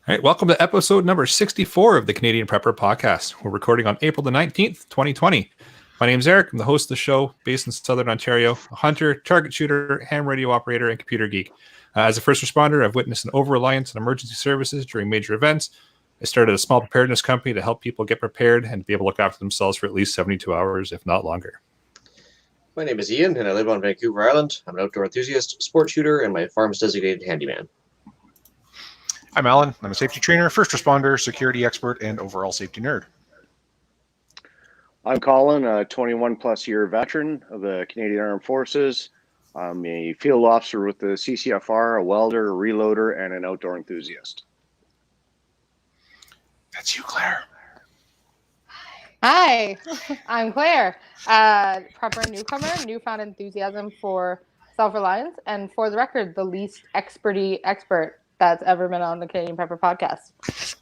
All right, welcome to episode number 64 of the Canadian Prepper Podcast. We're recording on April the 19th, 2020. My name is Eric. I'm the host of the show, based in Southern Ontario, a hunter, target shooter, ham radio operator, and computer geek. As a first responder, I've witnessed an over-reliance on emergency services during major events. I started a small preparedness company to help people get prepared and be able to look after themselves for at least 72 hours, if not longer. My name is Ian, and I live on Vancouver Island. I'm an outdoor enthusiast, sport shooter, and my farm's designated handyman. I'm Alan. I'm a safety trainer, first responder, security expert, and overall safety nerd. I'm Colin, a 21-plus year veteran of the Canadian Armed Forces. I'm a field officer with the CCFR, a welder, a reloader, and an outdoor enthusiast. That's you, Claire. Hi, I'm Claire. Prepper newcomer, newfound enthusiasm for self-reliance, and for the record, the least expert that's ever been on the Canadian Prepper Podcast.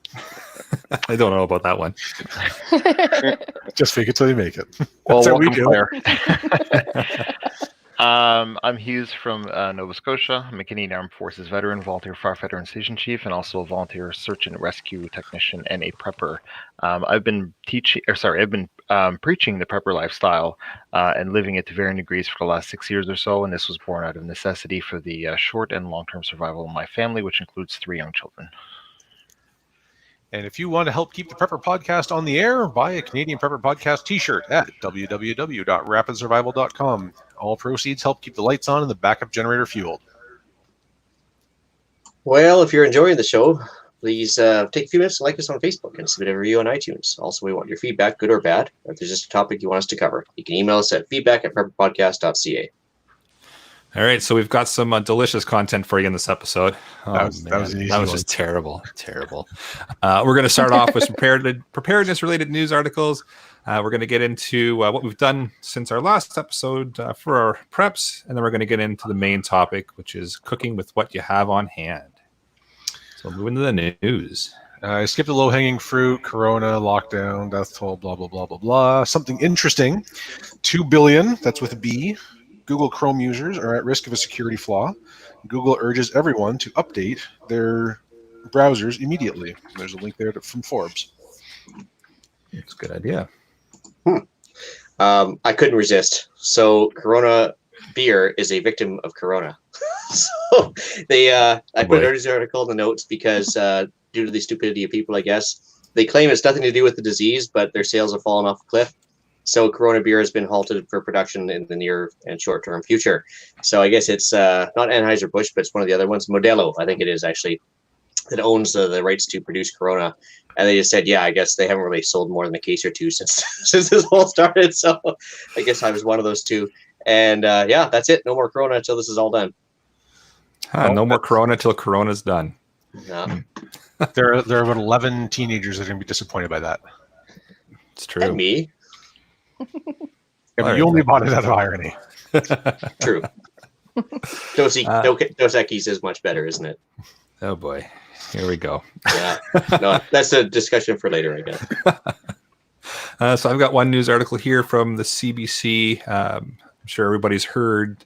I don't know about that one. Just fake it till you make it. Well, That's welcome, what we do. Claire. I'm Hughes from Nova Scotia. I'm a Canadian Armed Forces veteran, volunteer firefighter and station chief, and also a volunteer search and rescue technician and a prepper. I've been preaching the prepper lifestyle and living it to varying degrees for the last 6 years or so, and this was born out of necessity for the short and long-term survival of my family, which includes 3 young children. And if you want to help keep the Prepper Podcast on the air, buy a Canadian Prepper Podcast t-shirt at www.rapidsurvival.com. All proceeds help keep the lights on and the backup generator fueled. Well, if you're enjoying the show, please take a few minutes to like us on Facebook and submit a review on iTunes. Also, we want your feedback, good or bad, or if there's just a topic you want us to cover. You can email us at feedback@prepperpodcast.ca. All right, so we've got some delicious content for you in this episode. That was an easy that was one. just terrible. We're going to start off with some preparedness-related news articles. We're going to get into what we've done since our last episode for our preps, and then we're going to get into the main topic, which is cooking with what you have on hand. So moving to the news. I skipped the low-hanging fruit, corona, lockdown, death toll, blah, blah, blah, blah, blah. Something interesting. 2 billion, that's with a B, Google Chrome users are at risk of a security flaw. Google urges everyone to update their browsers immediately. There's a link there from Forbes. It's a good idea. I couldn't resist. So, Corona beer is a victim of Corona. So, I put a news article in the notes because due to the stupidity of people, I guess, they claim it's nothing to do with the disease, but their sales have fallen off a cliff. So Corona beer has been halted for production in the near and short-term future. So I guess it's not Anheuser-Busch, but it's one of the other ones. Modelo, I think it is actually, that owns the rights to produce Corona. And they just said, yeah, I guess they haven't really sold more than a case or two since this whole started. So I guess I was one of those two. And yeah, that's it. No more Corona until this is all done. No more Corona till Corona's done. Yeah. There are about 11 teenagers that are going to be disappointed by that. It's true. And me. Yeah, but you only bought it out of irony. True. Dos Equis is much better, isn't it? Oh boy, here we go. Yeah, no, that's a discussion for later, I guess. So I've got one news article here from the CBC. I'm sure everybody's heard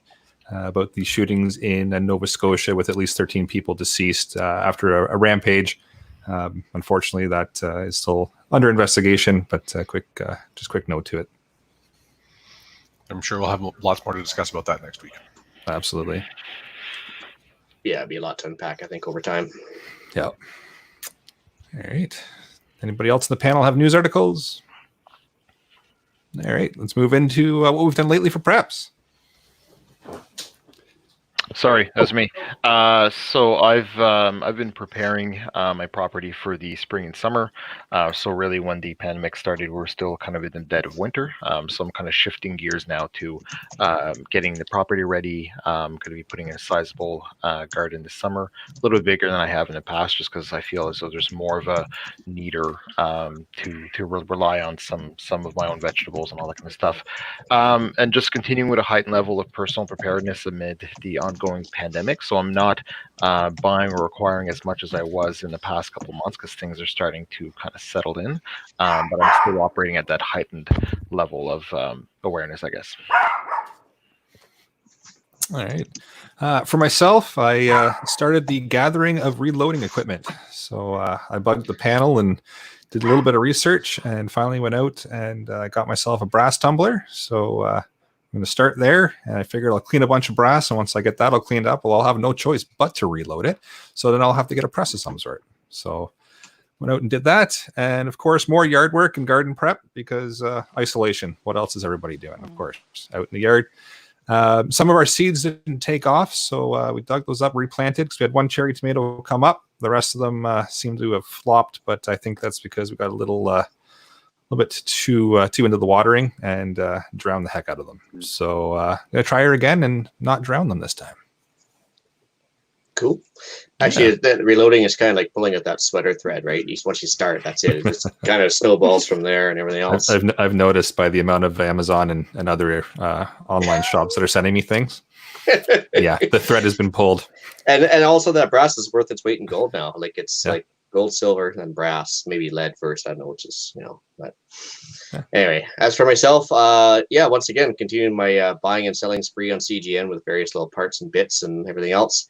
about these shootings in Nova Scotia with at least 13 people deceased after a rampage. Unfortunately, that is still under investigation, but quick note to it. I'm sure we'll have lots more to discuss about that next week. Absolutely. Yeah, it'd be a lot to unpack, I think, over time. Yeah. All right. Anybody else in the panel have news articles? All right. Let's move into what we've done lately for preps. Sorry, that was me. So I've been preparing my property for the spring and summer. So really, when the pandemic started, we're still kind of in the dead of winter. So I'm kind of shifting gears now to getting the property ready. I'm going to be putting in a sizable garden this summer, a little bit bigger than I have in the past, just because I feel as though there's more of a needer to rely on some of my own vegetables and all that kind of stuff. And just continuing with a heightened level of personal preparedness amid the ongoing pandemic. So I'm not buying or acquiring as much as I was in the past couple months because things are starting to kind of settle in. But I'm still operating at that heightened level of awareness, I guess. All right. For myself, I started the gathering of reloading equipment. So I bugged the panel and did a little bit of research, and finally went out and got myself a brass tumbler. So I'm going to start there, and I figured I'll clean a bunch of brass, and once I get that all cleaned up, well, I'll have no choice but to reload it. So then I'll have to get a press of some sort. So went out and did that, and of course more yard work and garden prep because isolation. What else is everybody doing? Of course, out in the yard. Some of our seeds didn't take off, so we dug those up, replanted, because we had one cherry tomato come up. The rest of them seem to have flopped, but I think that's because we got a little bit too into the watering and drowned the heck out of them. So I'm going to try her again and not drown them this time. Cool. Actually, that reloading is kind of like pulling at that sweater thread, right? Once you start, that's it. It just kind of snowballs from there and everything else. I've noticed by the amount of Amazon and other online shops that are sending me things. Yeah, the thread has been pulled. And also that brass is worth its weight in gold now. Like it's like gold, silver, and brass. Maybe lead first. I don't know which is, but anyway, as for myself, once again, continuing my buying and selling spree on CGN with various little parts and bits and everything else.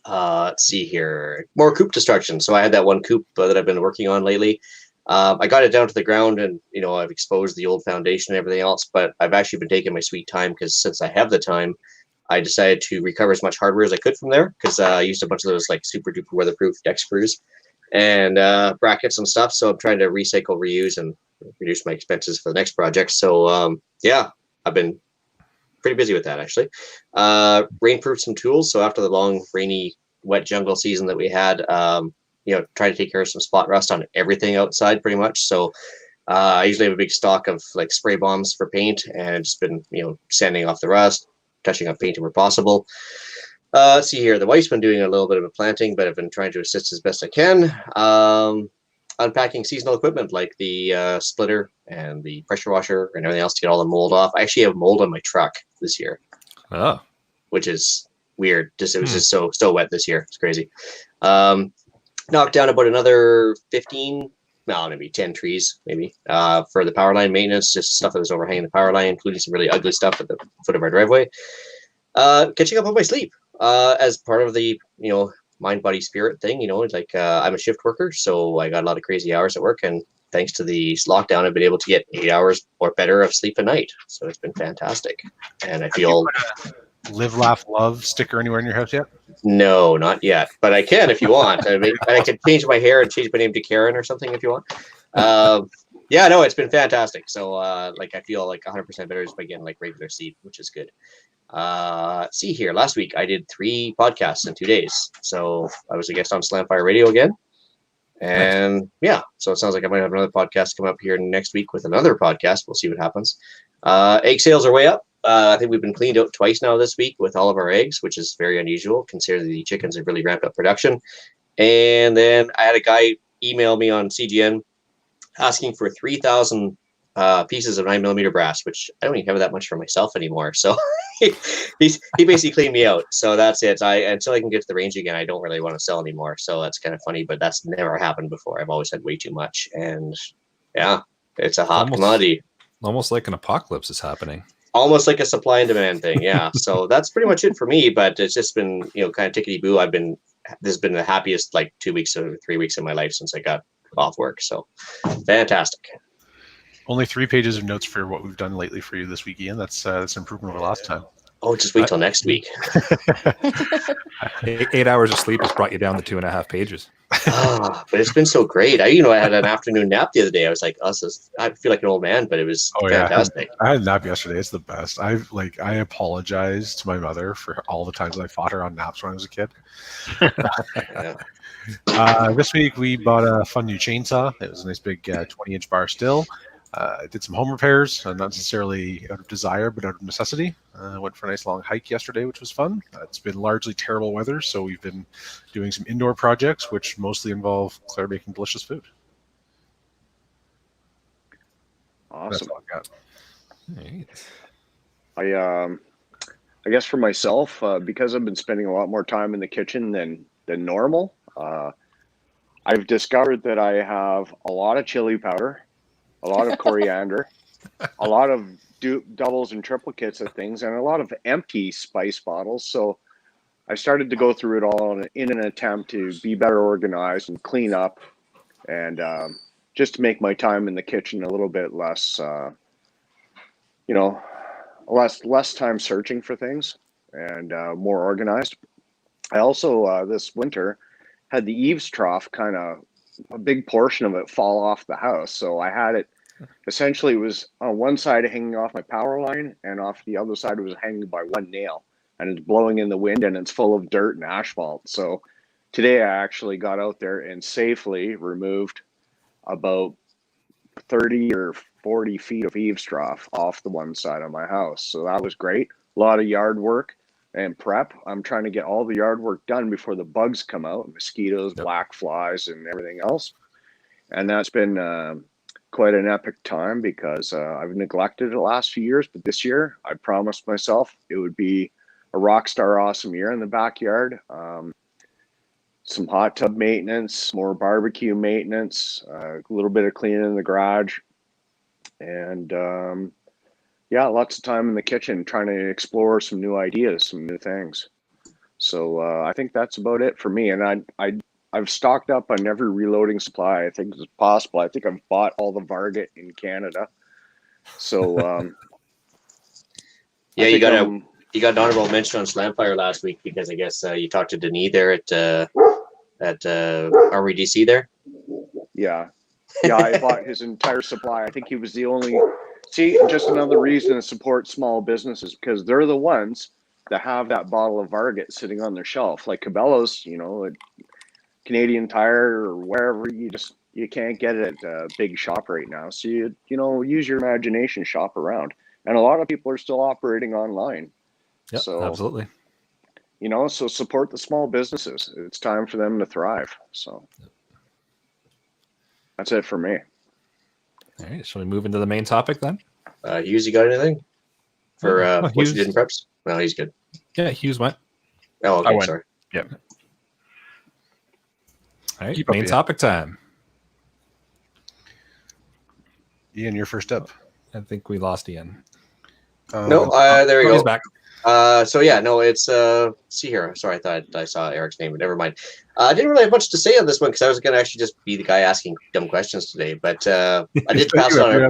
Let's see here. More coop destruction. So I had that one coop that I've been working on lately. I got it down to the ground, and I've exposed the old foundation and everything else, but I've actually been taking my sweet time, because since I have the time, I decided to recover as much hardware as I could from there, because I used a bunch of those like super duper weatherproof deck screws and brackets and stuff. So I'm trying to recycle, reuse, and reduce my expenses for the next project. So I've been pretty busy with that, actually. Rainproof some tools. So after the long, rainy, wet jungle season that we had, try to take care of some spot rust on everything outside pretty much. So I usually have a big stock of like spray bombs for paint, and just been, sanding off the rust, touching up paint where possible. Let's see here. The wife's been doing a little bit of a planting, but I've been trying to assist as best I can. Unpacking seasonal equipment like the splitter and the pressure washer and everything else to get all the mold off. I actually have mold on my truck this year, which is weird. It was just so wet this year. It's crazy. Knocked down about another 15, maybe 10 trees, maybe for the power line maintenance, just stuff that was overhanging the power line, including some really ugly stuff at the foot of our driveway. Catching up on my sleep as part of the mind, body, spirit thing. I'm a shift worker, so I got a lot of crazy hours at work, and thanks to the lockdown, I've been able to get 8 hours or better of sleep a night. So it's been fantastic, and I feel. Live, laugh, love sticker anywhere in your house yet? No, not yet, but I can if you want. I can change my hair and change my name to Karen or something if you want. It's been fantastic. So I feel like 100% better just by getting like regular sleep, which is good. See here, last week I did 3 podcasts in 2 days. So I was a guest on Slamfire Radio again. And so it sounds like I might have another podcast come up here next week with another podcast. We'll see what happens. Egg sales are way up. I think we've been cleaned out twice now this week with all of our eggs, which is very unusual considering the chickens have really ramped up production. And then I had a guy email me on CGN asking for 3,000 pieces of 9mm brass, which I don't even have that much for myself anymore. So he basically cleaned me out. So that's it. Until I can get to the range again, I don't really want to sell anymore. So that's kind of funny, but that's never happened before. I've always had way too much, and it's a hot commodity. Almost like an apocalypse is happening. Almost like a supply and demand thing. Yeah. So that's pretty much it for me, but it's just been, kind of tickety boo. This has been the happiest 2 weeks or 3 weeks of my life since I got off work. So fantastic. Only 3 pages of notes for what we've done lately for you this week, Ian. That's an improvement over last time. Oh, just wait till next week. 8 hours of sleep has brought you down to 2.5 pages. But it's been so great. I had an afternoon nap the other day. I was like, I feel like an old man, but it was fantastic. I had a nap yesterday. It's the best. I apologize to my mother for all the times I fought her on naps when I was a kid. This week we bought a fun new chainsaw. It was a nice big 20-inch bar still. Did some home repairs, not necessarily out of desire, but out of necessity. Went for a nice long hike yesterday, which was fun. It's been largely terrible weather, so we've been doing some indoor projects, which mostly involve Claire making delicious food. Awesome. That's all I got. Right. I guess for myself, because I've been spending a lot more time in the kitchen than normal, I've discovered that I have a lot of chili powder, a lot of coriander, a lot of doubles and triplicates of things, and a lot of empty spice bottles. So I started to go through it all in an attempt to be better organized and clean up, and just to make my time in the kitchen a little bit less, less time searching for things and more organized. I also this winter had the eaves trough, kind of a big portion of it fall off the house, so I had it. Essentially, it was on one side hanging off my power line, and off the other side it was hanging by one nail, and it's blowing in the wind, and it's full of dirt and asphalt. So today I actually got out there and safely removed about 30 or 40 feet of eaves trough off the one side of my house. So that was great. A lot of yard work and prep. I'm trying to get all the yard work done before the bugs come out, mosquitoes, black flies, and everything else. And that's been quite an epic time because I've neglected it the last few years, but this year I promised myself it would be a rock star awesome year in the backyard. Some hot tub maintenance, more barbecue maintenance, a little bit of cleaning in the garage, and lots of time in the kitchen trying to explore some new ideas, some new things. So I think that's about it for me. And I've stocked up on every reloading supply I think is possible. I think I've bought all the Varget in Canada. So yeah, you got an honorable mention on Slamfire last week because I guess you talked to Denis there at Armory DC there. Yeah, I bought his entire supply. I think he was the only. See, just another reason to support small businesses, because they're the ones that have that bottle of Varget sitting on their shelf. Like Cabela's, at Canadian Tire or wherever, you can't get it at a big shop right now. So use your imagination, shop around. And a lot of people are still operating online. Yeah, so, absolutely. So support the small businesses. It's time for them to thrive. So that's it for me. All right, shall we move into the main topic then? Hughes, you got anything for what Hughes. you did in preps? No, he's good. Yeah, Hughes went. Oh, okay, I went. sorry. Yep. All right, Keep up, main Ian. topic time. Ian, you're first up. I think we lost Ian. No, there we He's go. back. It's see here. Sorry, I thought I saw Eric's name, but never mind. I didn't really have much to say on this one because I was going to actually just be the guy asking dumb questions today. But I did pass on.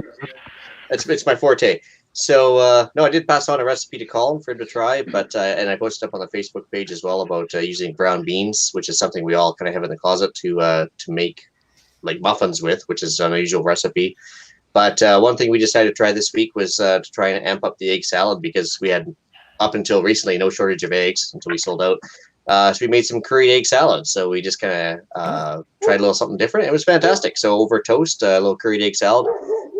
It's my forte. So no, I did pass on a recipe to Colin for him to try, but and I posted up on the Facebook page as well about using brown beans, which is something we all kind of have in the closet to make like muffins with, which is an unusual recipe. But one thing we decided to try this week was to try and amp up the egg salad because we had, up until recently, no shortage of eggs until we sold out. So we made some curried egg salad. So we just kind of tried a little something different. It was fantastic. So over toast, a little curried egg salad,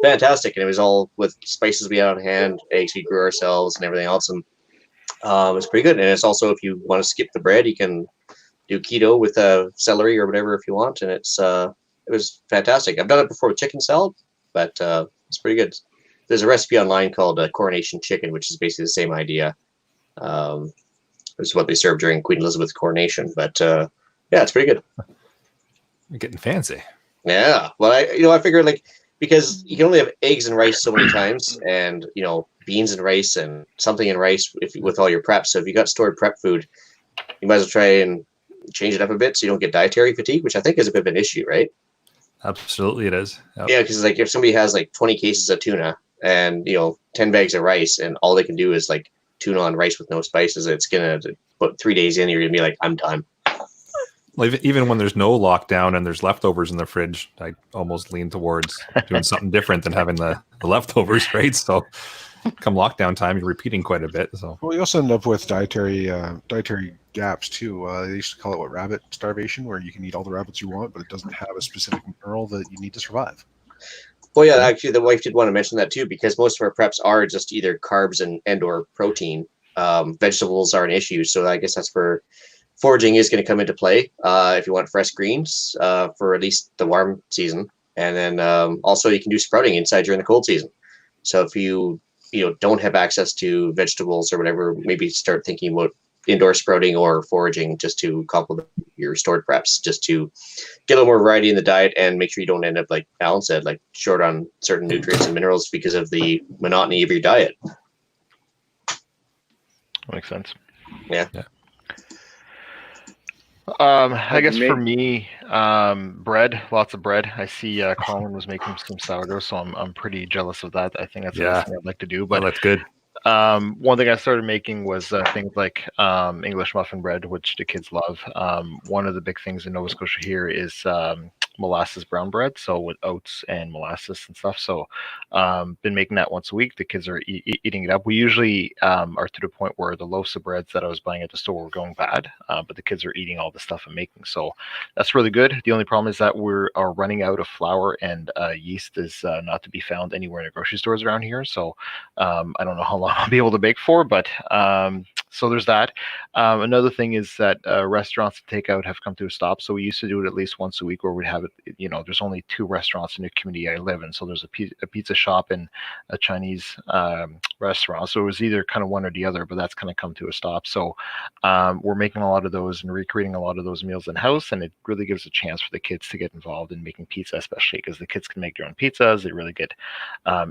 fantastic. And it was all with spices we had on hand, eggs we grew ourselves, and everything else. And it's pretty good. And it's also, if you want to skip the bread, you can do keto with celery or whatever if you want. And it was fantastic. I've done it before with chicken salad, but it's pretty good. There's a recipe online called Coronation Chicken, which is basically the same idea. This is what they served during Queen Elizabeth's coronation. But yeah, it's pretty good. You're getting fancy. Yeah. Well, I figured because you can only have eggs and rice so many times, and beans and rice and something in rice with all your prep. So if you got stored prep food, you might as well try and change it up a bit so you don't get dietary fatigue, which I think is a bit of an issue, right? Absolutely, it is. Yep. Yeah, because if somebody has 20 cases of tuna and 10 bags of rice, and all they can do is tuna on rice with no spices, it's gonna put 3 days in. You're gonna be like, I'm done. Well, even when there's no lockdown and there's leftovers in the fridge, I almost lean towards doing something different than having the leftovers, right? So come lockdown time, you're repeating quite a bit. So Well, you also end up with dietary gaps too. They used to call it rabbit starvation, where you can eat all the rabbits you want, but it doesn't have a specific mineral that you need to survive. Well, yeah, actually, the wife did want to mention that too, because most of our preps are just either carbs and or protein. Vegetables are an issue, so I guess that's where foraging is going to come into play if you want fresh greens for at least the warm season, and then also you can do sprouting inside during the cold season. So if you don't have access to vegetables or whatever, maybe start thinking about indoor sprouting or foraging just to complement your stored preps, just to get a little more variety in the diet and make sure you don't end up, like Alan said, short on certain nutrients and minerals because of the monotony of your diet. Makes sense. Yeah. I guess for made- me, bread, lots of bread. I see Colin was making some sourdough, so I'm pretty jealous of that. I think that's Yeah. something I'd like to do. Oh, But that's good. one thing I started making was things like English muffin bread, which the kids love. One of the big things in Nova Scotia here is molasses brown bread, so with oats and molasses and stuff. So been making that once a week. The kids are eating it up. We usually are to the point where the loaves of breads that I was buying at the store were going bad, but the kids are eating all the stuff I'm making. So that's really good. The only problem is that we are running out of flour, and yeast is not to be found anywhere in the grocery stores around here. So I don't know how long I'll be able to bake for, but so there's that. Another thing is that restaurants and takeout have come to a stop. So we used to do it at least once a week, where we'd have it. You know, there's only 2 restaurants in the community I live in, so there's a pizza shop and a Chinese restaurant. So it was either kind of one or the other, but that's kind of come to a stop. So we're making a lot of those and recreating a lot of those meals in house, and it really gives a chance for the kids to get involved in making pizza, especially because the kids can make their own pizzas. They really get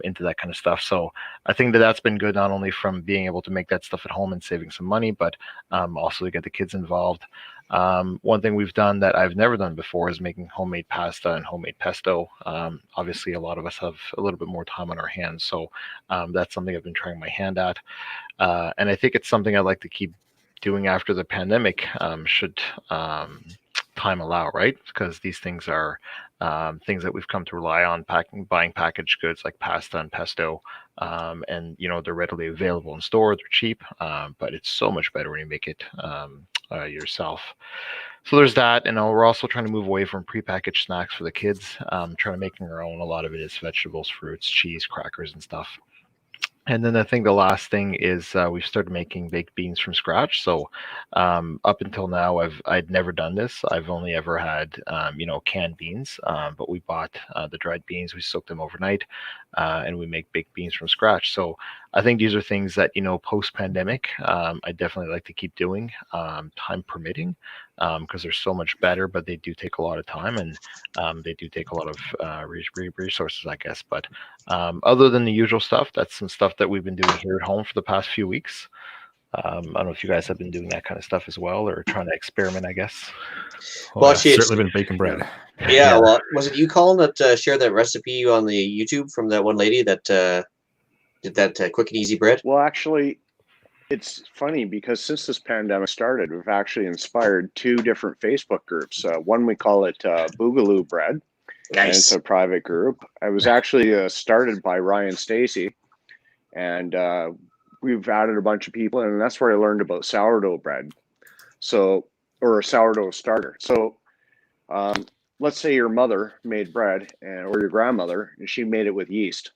into that kind of stuff. So I think that that's been good, not only from being able to make that stuff at home and saving some money, but also to get the kids involved. One thing we've done that I've never done before is making homemade pasta and homemade pesto. Obviously, a lot of us have a little bit more time on our hands, so that's something I've been trying my hand at. And I think it's something I'd like to keep doing after the pandemic, should time allow, right? Because these things are things that we've come to rely on, buying packaged goods like pasta and pesto. And you know, they're readily available in store, they're cheap, but it's so much better when you make it yourself. So there's that. And we're also trying to move away from prepackaged snacks for the kids, trying to making our own. A lot of it is vegetables, fruits, cheese, crackers, and stuff. And then I think the last thing is we've started making baked beans from scratch. So up until now, I'd never done this. I've only ever had canned beans, but we bought the dried beans. We soak them overnight, and we make baked beans from scratch. So I think these are things that post pandemic, I definitely like to keep doing, time permitting, because they're so much better. But they do take a lot of time, and they do take a lot of resources, I guess. But other than the usual stuff, that's some stuff that we've been doing here at home for the past few weeks. I don't know if you guys have been doing that kind of stuff as well, or trying to experiment, I guess. Well, I've certainly been baking bread. Yeah, well, was it you, Colin, that shared that recipe on the YouTube from that one lady that did that quick and easy bread? Well, actually, it's funny because since this pandemic started, we've actually inspired 2 different Facebook groups. One we call it Boogaloo Bread. And it's a private group. I was actually started by Ryan Stacy, and we've added a bunch of people, and that's where I learned about sourdough bread. So, or a sourdough starter. So, let's say your mother made bread, or your grandmother, and she made it with yeast.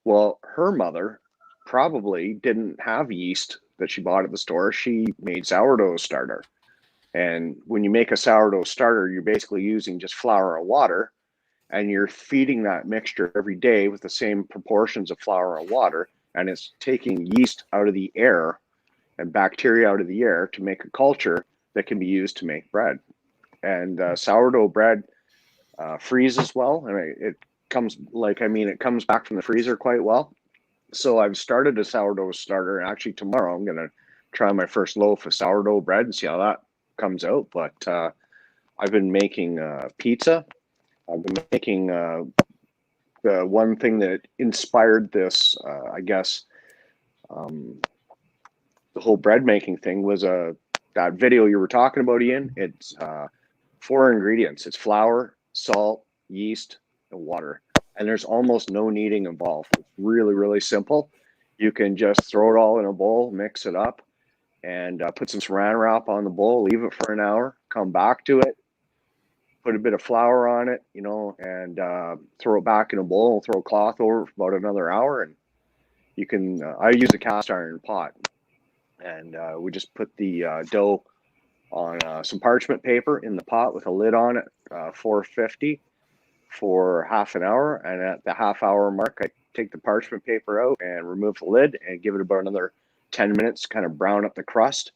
Well, her mother probably didn't have yeast that she bought at the store. She made sourdough starter. And when you make a sourdough starter, you're basically using just flour and water, and you're feeding that mixture every day with the same proportions of flour and water, and it's taking yeast out of the air and bacteria out of the air to make a culture that can be used to make bread. And sourdough bread freezes well, and it comes back from the freezer quite well. So I've started a sourdough starter, and actually tomorrow I'm going to try my first loaf of sourdough bread and see how that comes out. But I've been making pizza. I've been making the one thing that inspired this, I guess, the whole bread making thing was that video you were talking about, Ian. It's 4 ingredients. It's flour, salt, yeast, and water. And there's almost no kneading involved. It's really, really simple. You can just throw it all in a bowl, mix it up, and put some saran wrap on the bowl, leave it for an hour, come back to it, put a bit of flour on it, and throw it back in a bowl, throw a cloth over for about another hour. And you can, I use a cast iron pot, and we just put the dough on some parchment paper in the pot with a lid on it, 450 for half an hour. And at the half-hour mark, I take the parchment paper out and remove the lid and give it about another 10 minutes, kind of brown up the crust.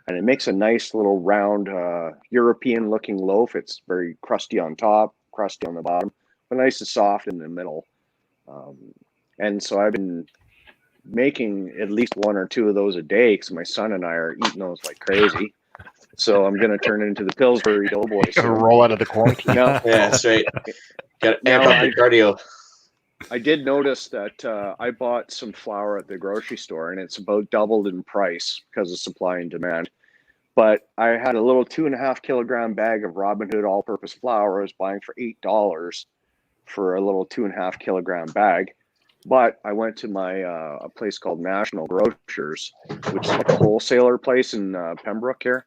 And it makes a nice little round European looking loaf. It's very crusty on top, crusty on the bottom, but nice and soft in the middle. And so I've been making at least 1 or 2 of those a day because my son and I are eating those like crazy. So I'm going to turn it into the Pillsbury Doughboy. Gotta roll out of the quarantine. Now, Yeah, that's right. Got to amp Now, up your cardio. I did notice that I bought some flour at the grocery store, and it's about doubled in price because of supply and demand. But I had a little 2.5 kilogram bag of Robin Hood all-purpose flour. I was buying for $8 for a little 2.5 kilogram bag. But I went to my a place called National Grocers, which is like a wholesaler place in Pembroke here,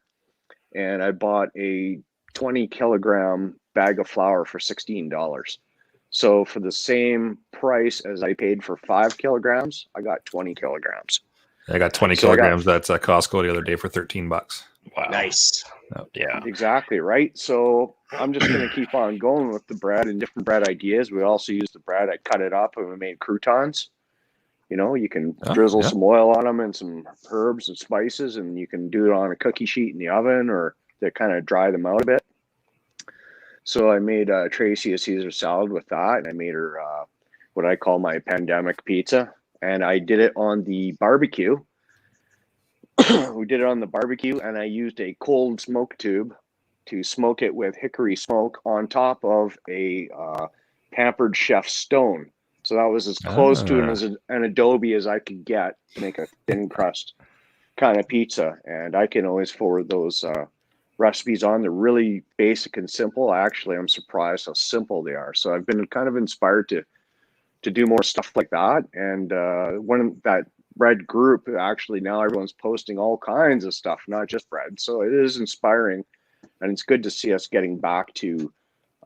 and I bought a 20 kilogram bag of flour for $16. So for the same price as I paid for 5 kilograms, I got 20 kilograms. I got 20 So I got- kilograms. That's at Costco the other day for $13. Wow. Nice. Yeah. Exactly, right? So I'm just going to keep on going with the bread and different bread ideas. We also use the bread. I cut it up and we made croutons. You know, you can drizzle some oil on them and some herbs and spices, and you can do it on a cookie sheet in the oven or to kind of dry them out a bit. So I made Tracy a Caesar salad with that, and I made her what I call my pandemic pizza, and I did it on the barbecue. We did it on the barbecue, and I used a cold smoke tube to smoke it with hickory smoke on top of a Pampered Chef stone. So that was as close to an adobe as I could get to make a thin crust kind of pizza. And I can always forward those recipes on. They're really basic and simple. Actually, I'm surprised how simple they are. So I've been kind of inspired to do more stuff like that. And one that bread group, actually now everyone's posting all kinds of stuff, not just bread. So it is inspiring, and it's good to see us getting back to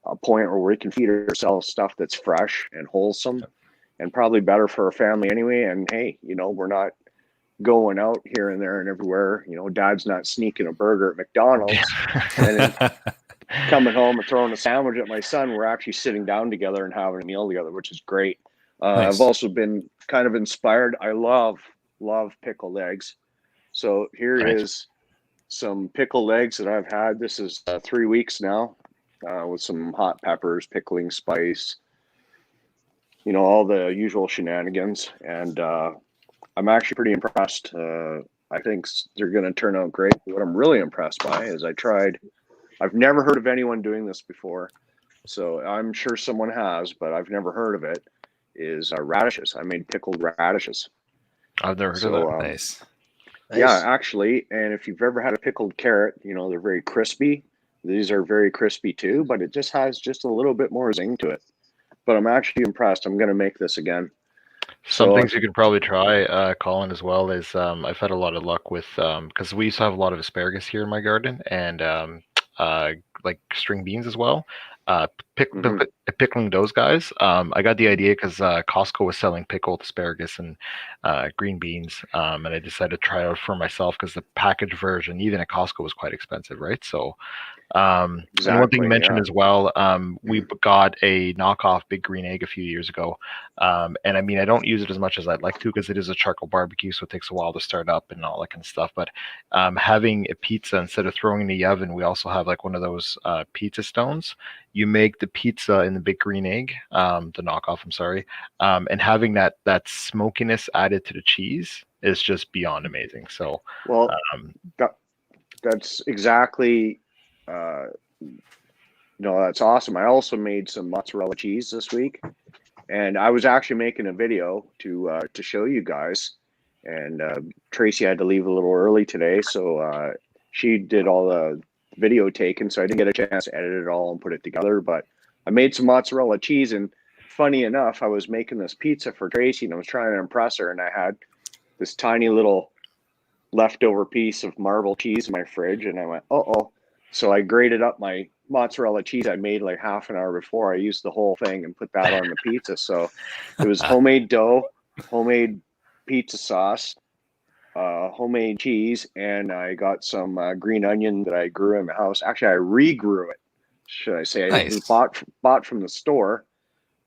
a point where we can feed ourselves stuff that's fresh and wholesome and probably better for our family anyway. And hey, you know, we're not going out here and there and everywhere. You know, Dad's not sneaking a burger at McDonald's and then coming home and throwing a sandwich at my son. We're actually sitting down together and having a meal together, which is great. Nice. I've also been kind of inspired. I love pickled eggs. So here is some pickled eggs that I've had. This is 3 weeks now with some hot peppers, pickling spice, you know, all the usual shenanigans. And I'm actually pretty impressed. I think they're going to turn out great. What I'm really impressed by is I've never heard of anyone doing this before. So I'm sure someone has, but I've never heard of it, is radishes. I made pickled radishes. I've never heard of that. Nice. Yeah, actually. And if you've ever had a pickled carrot, you know, they're very crispy. These are very crispy too, but it just has just a little bit more zing to it. But I'm actually impressed. I'm going to make this again. Some things you could probably try, Colin, as well, is I've had a lot of luck with, because we used to have a lot of asparagus here in my garden, and like string beans as well. Pickling those guys. I got the idea because Costco was selling pickled asparagus and green beans, and I decided to try it out for myself because the packaged version, even at Costco, was quite expensive, right? So, and one thing you mentioned as well, we got a knockoff big green egg a few years ago, and I mean, I don't use it as much as I'd like to because it is a charcoal barbecue, so it takes a while to start up and all that kind of stuff. But having a pizza instead of throwing it in the oven, we also have like one of those pizza stones. You make the pizza in the big green egg, the knockoff, I'm sorry, and having that smokiness added to the cheese is just beyond amazing. So, well, that's exactly. No, that's awesome. I also made some mozzarella cheese this week, and I was actually making a video to show you guys. And Tracy had to leave a little early today, so she did all the video taken, so I didn't get a chance to edit it all and put it together. But I made some mozzarella cheese, and funny enough, I was making this pizza for Tracy, and I was trying to impress her, and I had this tiny little leftover piece of marble cheese in my fridge, and I went, uh-oh. So I grated up my mozzarella cheese I made like half an hour before. I used the whole thing and put that on the pizza. So it was homemade dough, homemade pizza sauce, homemade cheese, and I got some green onion that I grew in the house. Actually, I regrew it, should I say. Nice. It was bought from the store.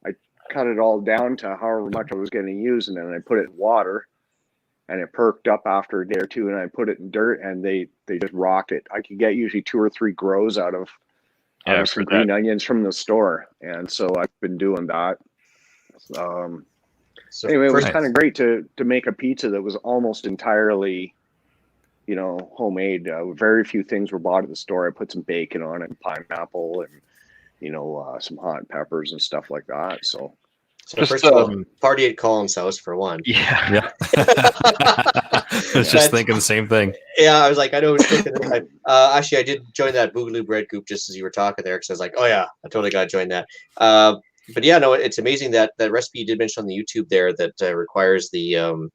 I cut it all down to however much I was going to use, and then I put it in water. And it perked up after a day or two, and I put it in dirt, and they just rocked it. I could get usually 2 or 3 grows out of some green onions from the store, and so I've been doing that. So anyway, it was kind of great to make a pizza that was almost entirely homemade. Very few things were bought at the store. I put some bacon on it, and pineapple, and some hot peppers and stuff like that. So So first of all, party at Colin's house for one. Yeah. I was just thinking the same thing. Yeah, I was like, I know who's cooking this time. Actually, I did join that Boogaloo bread group just as you were talking there, because I was like, oh yeah, I totally got to join that. But yeah, no, it's amazing that recipe you did mention on the YouTube there that requires the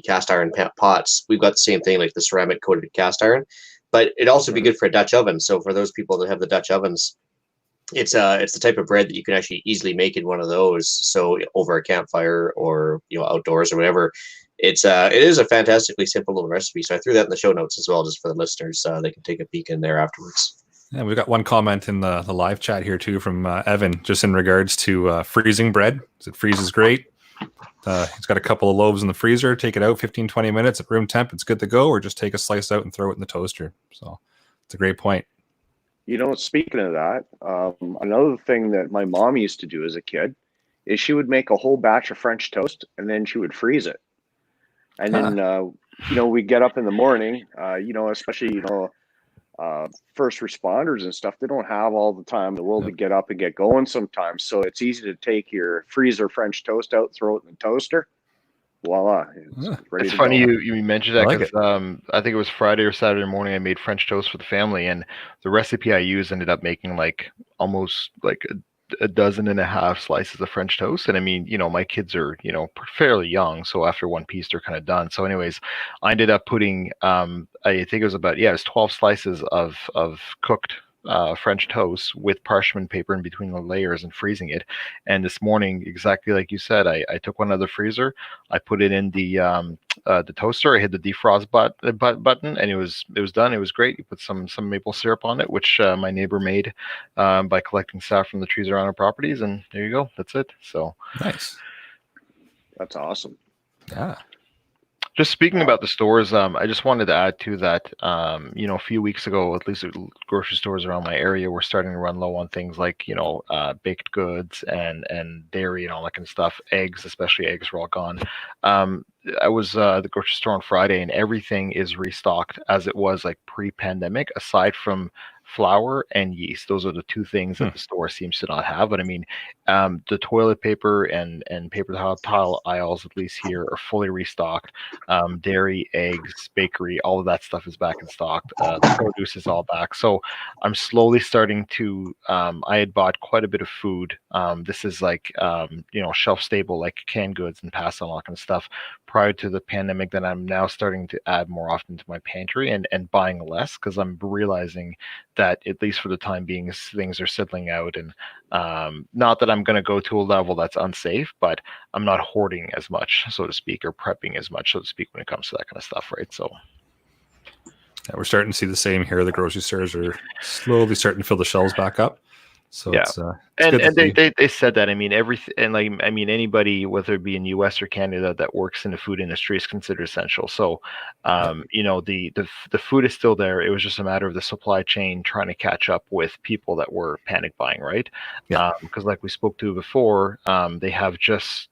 cast iron pots. We've got the same thing, like the ceramic coated cast iron, but it'd also be good for a Dutch oven. So for those people that have the Dutch ovens, it's the type of bread that you can actually easily make in one of those. So over a campfire or outdoors or whatever. It is a fantastically simple little recipe. So I threw that in the show notes as well, just for the listeners. They can take a peek in there afterwards. Yeah, we've got one comment in the live chat here too from Evan, just in regards to freezing bread. It freezes great. He's got a couple of loaves in the freezer. Take it out 15-20 minutes at room temp. It's good to go. Or just take a slice out and throw it in the toaster. So it's a great point. Speaking of that, another thing that my mom used to do as a kid is she would make a whole batch of French toast and then she would freeze it. And then, we get up in the morning, especially, first responders and stuff, they don't have all the time in the world to get up and get going sometimes. So it's easy to take your freezer French toast out, throw it in the toaster. Voila. It's funny you mentioned that because I think it was Friday or Saturday morning I made French toast for the family, and the recipe I used ended up making almost a dozen and a half slices of French toast. And I mean, my kids are, fairly young. So after one piece, they're kind of done. So anyways, I ended up putting, I think it was 12 slices of cooked French toast with parchment paper in between the layers and freezing it. And this morning, exactly like you said, I took one out of the freezer, I put it in the toaster, I hit the defrost button, and it was done. It was great. You put some maple syrup on it, which my neighbor made by collecting sap from the trees around our properties, and there you go. That's it. So nice. That's awesome. Yeah. Just speaking about the stores, I just wanted to add to that, a few weeks ago, at least grocery stores around my area were starting to run low on things like, baked goods and dairy and all that kind of stuff. Eggs, especially eggs, were all gone. I was at the grocery store on Friday, and everything is restocked as it was pre-pandemic, aside from flour and yeast. Those are the two things that the store seems to not have. But I mean, the toilet paper and paper towel aisles, at least here, are fully restocked. Dairy, eggs, bakery, all of that stuff is back in stock. The produce is all back. So I'm slowly starting to, I had bought quite a bit of food. This is shelf stable, canned goods and pasta and all that kind of stuff prior to the pandemic, that I'm now starting to add more often to my pantry and buying less, because I'm realizing that, at least for the time being, things are settling out. And not that I'm going to go to a level that's unsafe, but I'm not hoarding as much, so to speak, or prepping as much, so to speak, when it comes to that kind of stuff, right? So yeah, we're starting to see the same here. The grocery stores are slowly starting to fill the shelves back up. So yeah, it's they said that. I mean, everything, and anybody, whether it be in U.S. or Canada, that works in the food industry is considered essential. So, the food is still there. It was just a matter of the supply chain trying to catch up with people that were panic buying, right? Yeah. Because like we spoke to before, they have just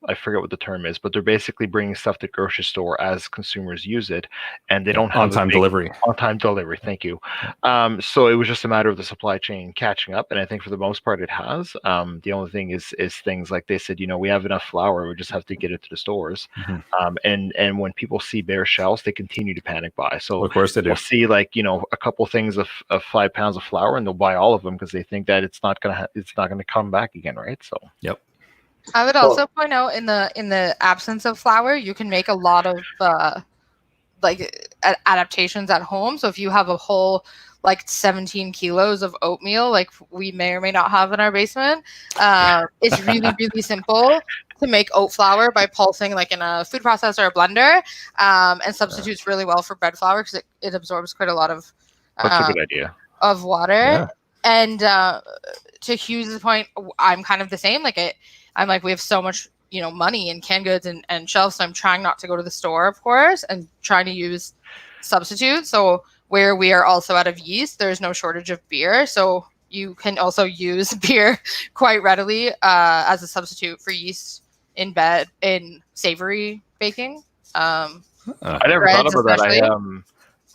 I forget what the term is, but they're basically bringing stuff to the grocery store as consumers use it, and they don't have on-time delivery. On-time delivery, thank you. So it was just a matter of the supply chain catching up, and I think for the most part it has. The only thing is things like they said, we have enough flour, we just have to get it to the stores. And when people see bare shelves, they continue to panic buy. So of course they do. They'll see a couple things of 5 pounds of flour, and they'll buy all of them because they think that it's not gonna come back again, right? So yep. I would also point out, in the absence of flour, you can make a lot of adaptations at home. So if you have a whole 17 kilos of oatmeal, like we may or may not have in our basement, it's really, really simple to make oat flour by pulsing in a food processor or a blender, and substitutes really well for bread flour because it absorbs quite a lot of that's a good idea of water. Yeah. And to Hugh's point, I'm kind of the same. I'm we have so much, money in canned goods and shelves. So I'm trying not to go to the store, of course, and trying to use substitutes. So where we are also out of yeast, there's no shortage of beer. So you can also use beer quite readily as a substitute for yeast in savory baking. I never Breads thought about that. especially.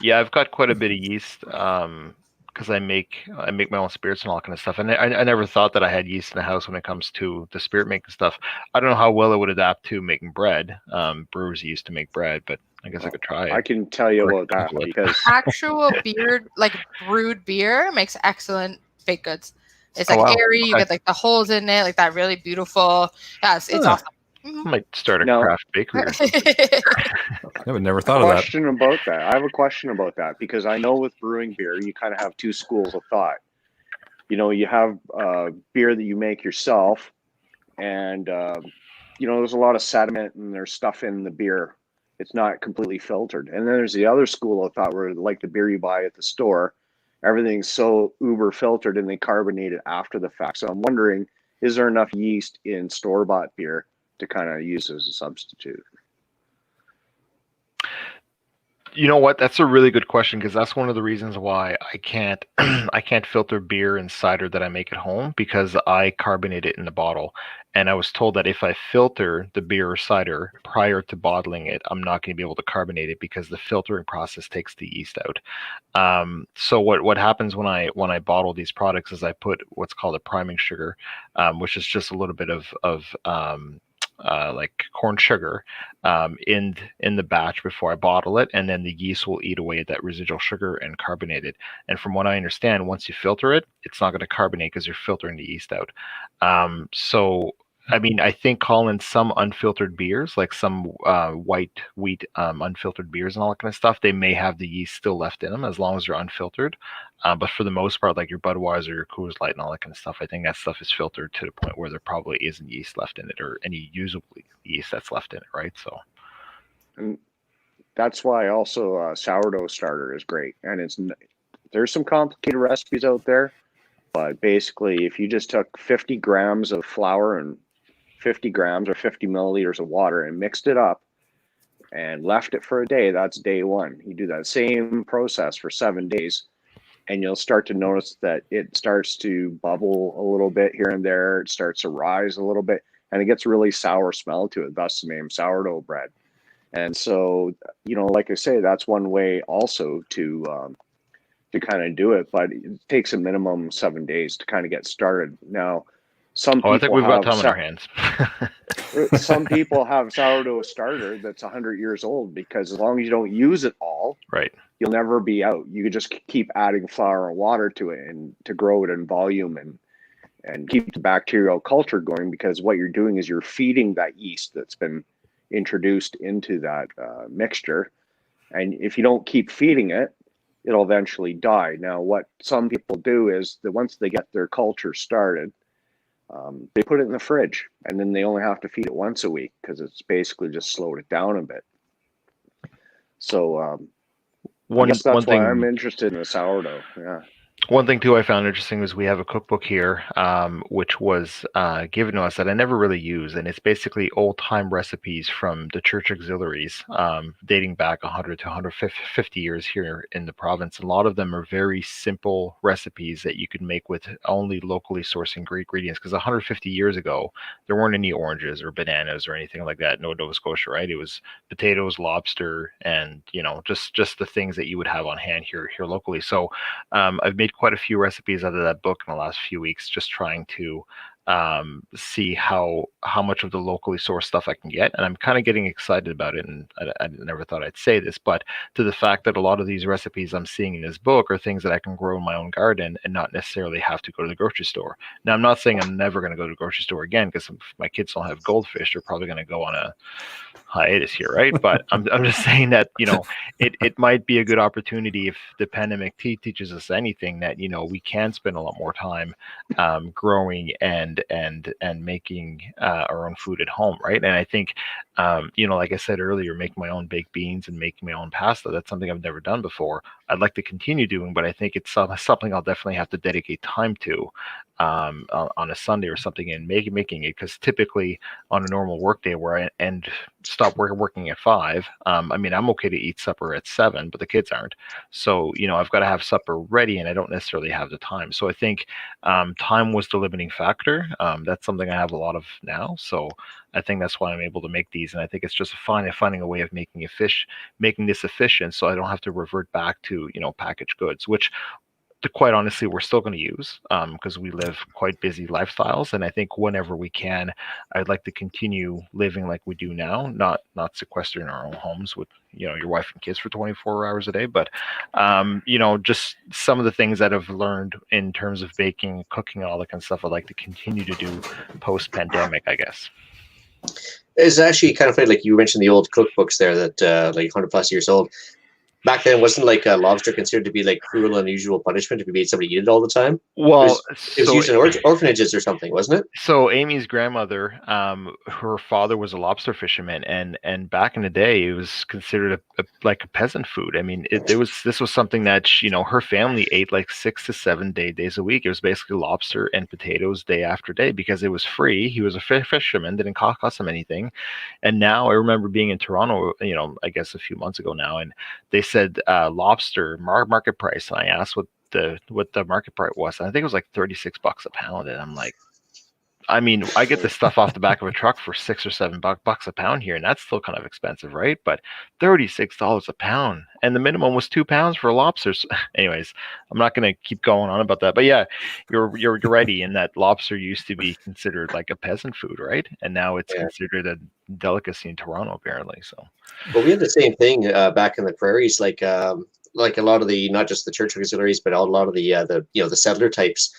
Yeah, I've got quite a bit of yeast because I make my own spirits and all that kind of stuff. And I never thought that I had yeast in the house when it comes to the spirit making stuff. I don't know how well it would adapt to making bread. Brewers used to make bread, but I guess I could try it. I can tell you Or about that Google it. because Actual beer, like brewed beer, makes excellent baked goods. It's like Oh, wow. airy. You Okay. get like the holes in it, like that really beautiful. Yes, it's Huh. awesome. I might start a No. craft bakery. Or something. I would never thought of that. question about that. I have a question about that because I know with brewing beer, you kind of have two schools of thought. You know, you have beer that you make yourself, and you know, there's a lot of sediment and there's stuff in the beer. It's not completely filtered. And then there's the other school of thought where, like the beer you buy at the store, everything's so uber filtered and they carbonate it after the fact. So I'm wondering, is there enough yeast in store-bought beer to kind of use as a substitute? You know what? That's a really good question because that's one of the reasons why I can't I can't filter beer and cider that I make at home because I carbonate it in the bottle. And I was told that if I filter the beer or cider prior to bottling it, I'm not going to be able to carbonate it because the filtering process takes the yeast out. So what happens when I bottle these products is I put what's called a priming sugar, which is just a little bit of like corn sugar in the batch before I bottle it, and then the yeast will eat away at that residual sugar and carbonate it. And from what I understand, once you filter it, it's not going to carbonate because you're filtering the yeast out. So I mean, I think calling some unfiltered beers, like some white wheat unfiltered beers and all that kind of stuff, they may have the yeast still left in them as long as they're unfiltered. But for the most part, like your Budweiser, your Coors Light, and all that kind of stuff, I think that stuff is filtered to the point where there probably isn't yeast left in it or any usable yeast that's left in it, right? So, And that's why also sourdough starter is great. And there's some complicated recipes out there, but basically, if you just took 50 grams of flour and 50 grams or 50 milliliters of water and mixed it up and left it for a day, that's day one. You do that same process for 7 days, and you'll start to notice that it starts to bubble a little bit here and there. It starts to rise a little bit, and it gets a really sour smell to it. Thus the name sourdough bread. And so, you know, like I say, that's one way also to kind of do it, but it takes a minimum 7 days to kind of get started. Now, some I think people we've got have time on our hands. some people have sourdough starter that's 100 years old because as long as you don't use it all, Right. you'll never be out. You can just keep adding flour and water to it and to grow it in volume and keep the bacterial culture going, because what you're doing is you're feeding that yeast that's been introduced into that mixture. And if you don't keep feeding it, it'll eventually die. Now, what some people do is that once they get their culture started, they put it in the fridge, and then they only have to feed it once a week because it's basically just slowed it down a bit. So I guess that's why I'm interested in the sourdough. Yeah. One thing too I found interesting is we have a cookbook here, which was given to us that I never really use, and it's basically old-time recipes from the church auxiliaries, dating back 100 to 150 years here in the province. And a lot of them are very simple recipes that you could make with only locally sourced ingredients, because 150 years ago, there weren't any oranges or bananas or anything like that in Nova Scotia, right? It was potatoes, lobster, and, you know, just the things that you would have on hand here locally. So I've made quite a few recipes out of that book in the last few weeks, just trying to see how much of the locally sourced stuff I can get. And I'm kind of getting excited about it. And I never thought I'd say this, but to the fact that a lot of these recipes I'm seeing in this book are things that I can grow in my own garden and not necessarily have to go to the grocery store. Now, I'm not saying I'm never going to go to the grocery store again, because if my kids don't have goldfish, they're probably going to go on a hiatus here, right? But I'm just saying that, you know, it might be a good opportunity if the pandemic teaches us anything, that, you know, we can spend a lot more time growing and making our own food at home, right? And I think, you know, like I said earlier, making my own baked beans and making my own pasta, that's something I've never done before. I'd like to continue doing, but I think it's something I'll definitely have to dedicate time to on a Sunday or something, and making it, because typically on a normal work day where I stop working at 5, I mean, I'm okay to eat supper at 7, but the kids aren't. So, you know, I've got to have supper ready, and I don't necessarily have the time. So I think time was the limiting factor. together. That's something I have a lot of now. So I think that's why I'm able to make these. And I think it's just finding a way of making this efficient, so I don't have to revert back to, packaged goods, which, to quite honestly, we're still going to use, because we live quite busy lifestyles. And I think whenever we can, I'd like to continue living like we do now, not sequestering our own homes with, your wife and kids for 24 hours a day. But, just some of the things that I've learned in terms of baking, cooking, and all that kind of stuff, I'd like to continue to do post-pandemic, I guess. It's actually kind of funny, like you mentioned the old cookbooks there that like 100 plus years old. Back then, wasn't like a lobster considered to be like cruel and unusual punishment if you made somebody eat it all the time? Well, it was used in orphanages or something, wasn't it? So Amy's grandmother, her father was a lobster fisherman, and back in the day, it was considered like a peasant food. I mean, this was something that her family ate like 6 to 7 days a week. It was basically lobster and potatoes day after day because it was free. He was a fisherman, didn't cost him anything. And now I remember being in Toronto, I guess a few months ago now, and they said lobster market price, and I asked what the market price was, and I think it was like $36 a pound, and I'm like, I mean, I get this stuff off the back of a truck for $6 or $7 a pound here, and that's still kind of expensive, right? But $36 a pound, and the minimum was 2 pounds for lobsters. Anyways, I'm not going to keep going on about that, but yeah, you're right in that lobster used to be considered like a peasant food, right? And now it's considered a delicacy in Toronto, apparently. So, well, we had the same thing back in the prairies, like a lot of the, not just the church auxiliaries, but a lot of the settler types.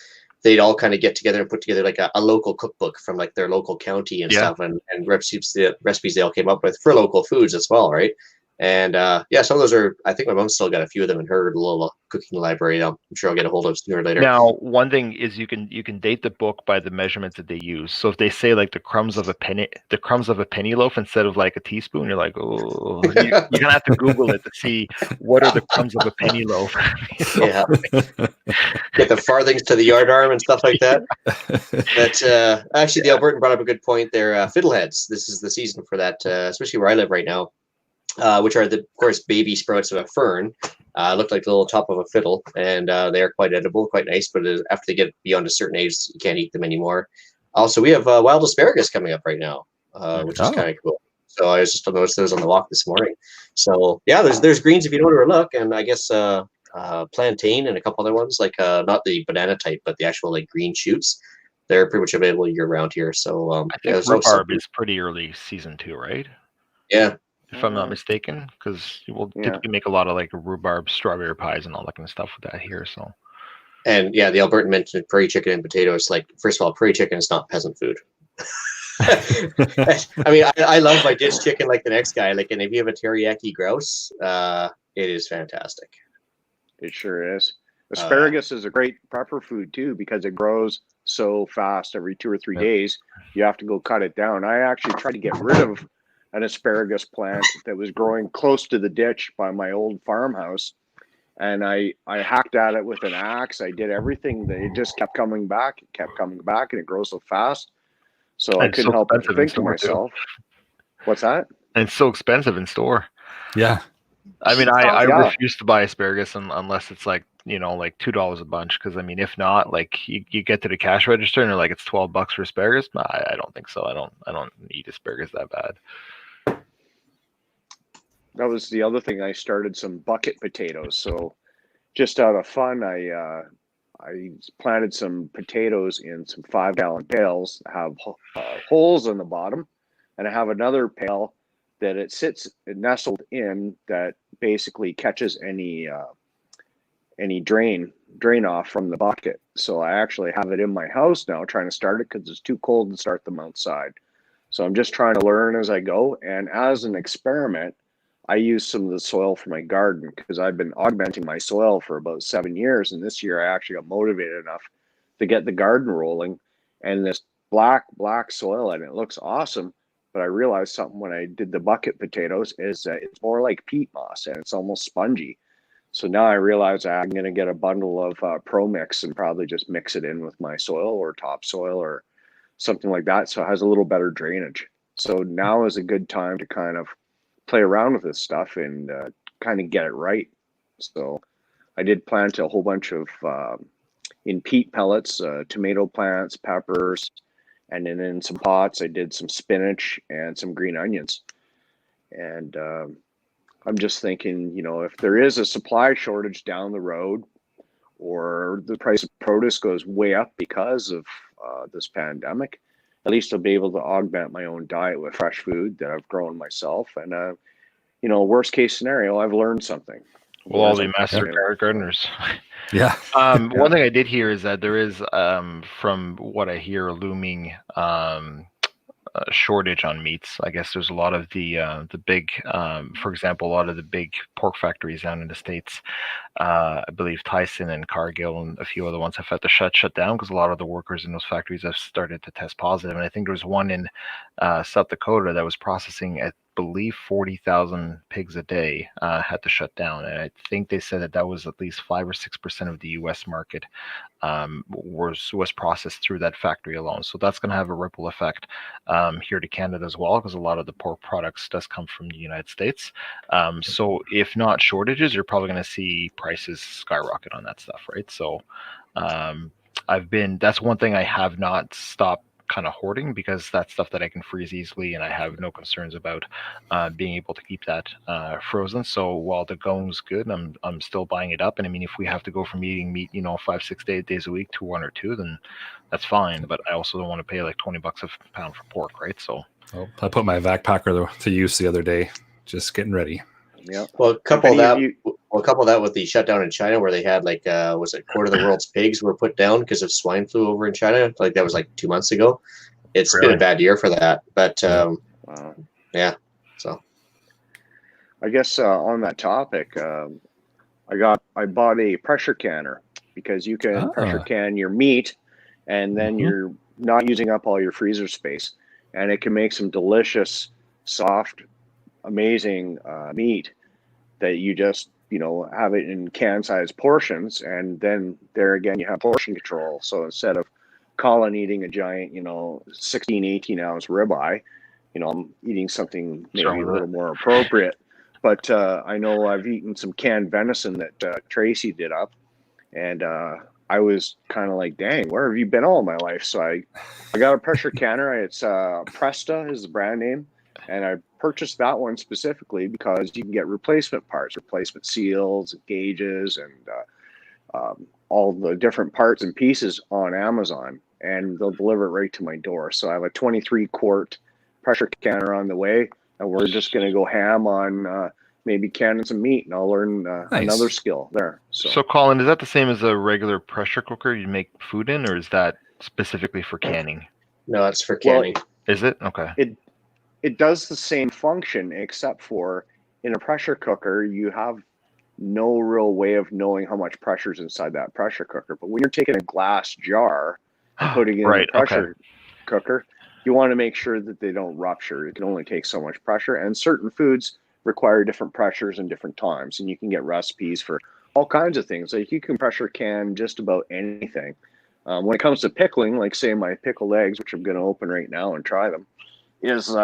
They'd all kind of get together and put together like a local cookbook from like their local county and stuff, and recipes they all came up with for local foods as well, right? And some of those are, I think my mom's still got a few of them in her little cooking library. I'm sure I'll get a hold of sooner or later. Now, one thing is you can date the book by the measurements that they use. So if they say like the crumbs of a penny loaf instead of like a teaspoon, you're like, oh, you're gonna have to Google it to see what are the crumbs of a penny loaf. Yeah, get the farthings to the yard arm and stuff like that. But actually, the Albertan brought up a good point there. Fiddleheads. This is the season for that, especially where I live right now. Which are, of course, baby sprouts of a fern. Look like the little top of a fiddle, and they are quite edible, quite nice. But after they get beyond a certain age, you can't eat them anymore. Also, we have wild asparagus coming up right now, which is kind of cool. So I just noticed those on the walk this morning. So yeah, there's greens if you know where to look, and I guess plantain and a couple other ones, like not the banana type, but the actual like green shoots. They're pretty much available year round here. So I think rhubarb is pretty early season too, right? Yeah. If I'm not mistaken, because we'll typically make a lot of like rhubarb strawberry pies and all that kind of stuff with that here. So, and yeah, the Albertan mentioned prairie chicken and potatoes. Like, first of all, prairie chicken is not peasant food. I mean, I love my dish chicken like the next guy. Like, and if you have a teriyaki grouse, it is fantastic. It sure is. Asparagus is a great prepper food too because it grows so fast. Every 2 or 3 days, you have to go cut it down. I actually tried to get rid of an asparagus plant that was growing close to the ditch by my old farmhouse. And I hacked at it with an axe. I did everything. It just kept coming back. It kept coming back, and it grows so fast. So I couldn't help but think to myself, what's that? And it's so expensive in store. Yeah. I mean, I refuse to buy asparagus unless it's like, like $2 a bunch. Because I mean, if not, like you get to the cash register and they're like, it's $12 for asparagus. No, I don't think so. I don't eat asparagus that bad. That was the other thing. I started some bucket potatoes. So just out of fun, I planted some potatoes in some 5-gallon pails, have holes in the bottom, and I have another pail that it nestled in that basically catches any drain off from the bucket. So I actually have it in my house now trying to start it because it's too cold to start them outside. So I'm just trying to learn as I go. And as an experiment, I use some of the soil for my garden because I've been augmenting my soil for about 7 years. And this year I actually got motivated enough to get the garden rolling, and this black soil, and it looks awesome. But I realized something when I did the bucket potatoes is that it's more like peat moss and it's almost spongy. So now I realize I'm going to get a bundle of Pro Mix and probably just mix it in with my soil or topsoil or something like that. So it has a little better drainage. So now is a good time to kind of play around with this stuff and kind of get it right. So I did plant a whole bunch of in peat pellets, tomato plants, peppers, and then in some pots, I did some spinach and some green onions. And I'm just thinking, if there is a supply shortage down the road, or the price of produce goes way up because of this pandemic, at least I'll be able to augment my own diet with fresh food that I've grown myself. And, worst case scenario, I've learned something. We'll all be master gardeners. Yeah. One thing I did hear is that there is, from what I hear, a looming shortage on meats. I guess there's a lot of the big, for example, a lot of the big pork factories down in the States. I believe Tyson and Cargill and a few other ones have had to shut down because a lot of the workers in those factories have started to test positive. And I think there was one in South Dakota that was processing, I believe, 40,000 pigs a day, had to shut down. And I think they said that was at least 5 or 6% of the U.S. market was processed through that factory alone. So that's going to have a ripple effect here to Canada as well, because a lot of the pork products does come from the United States. So if not shortages, you're probably going to see prices skyrocket on that stuff, right? So that's one thing I have not stopped kind of hoarding, because that's stuff that I can freeze easily, and I have no concerns about being able to keep that frozen. So while the going's good, I'm still buying it up. And I mean, if we have to go from eating meat, 5-6 days a week to 1 or 2, then that's fine. But I also don't want to pay like $20 a pound for pork, right? So I put my vac packer to use the other day, just getting ready. Yeah. Well, couple that with the shutdown in China, where they had like was it a quarter of the world's pigs were put down because of swine flu over in China. Like that was like 2 months ago. It's been a bad year for that, but yeah. So I guess on that topic, I bought a pressure canner, because you can pressure can your meat, and then you're not using up all your freezer space, and it can make some delicious, soft, amazing meat that you just have it in can-sized portions, and then there again you have portion control. So instead of Colin eating a giant 16-18 ounce ribeye, I'm eating something maybe a little more appropriate. But I know I've eaten some canned venison that Tracy did up, and I was kind of like, dang, where have you been all my life? So I got a pressure canner. It's Presta is the brand name. And I purchased that one specifically because you can get replacement parts, replacement seals, gauges, and all the different parts and pieces on Amazon, and they'll deliver it right to my door. So I have a 23-quart pressure canner on the way, and we're just going to go ham on maybe canning some meat, and I'll learn another skill there. So Colin, is that the same as a regular pressure cooker you make food in, or is that specifically for canning? No, it's for canning. Well, is it? Okay. It does the same function, except for in a pressure cooker, you have no real way of knowing how much pressure is inside that pressure cooker. But when you're taking a glass jar and putting it in a pressure cooker, you want to make sure that they don't rupture. It can only take so much pressure, and certain foods require different pressures and different times. And you can get recipes for all kinds of things. Like you can pressure can just about anything. When it comes to pickling, like say my pickled eggs, which I'm going to open right now and try them, is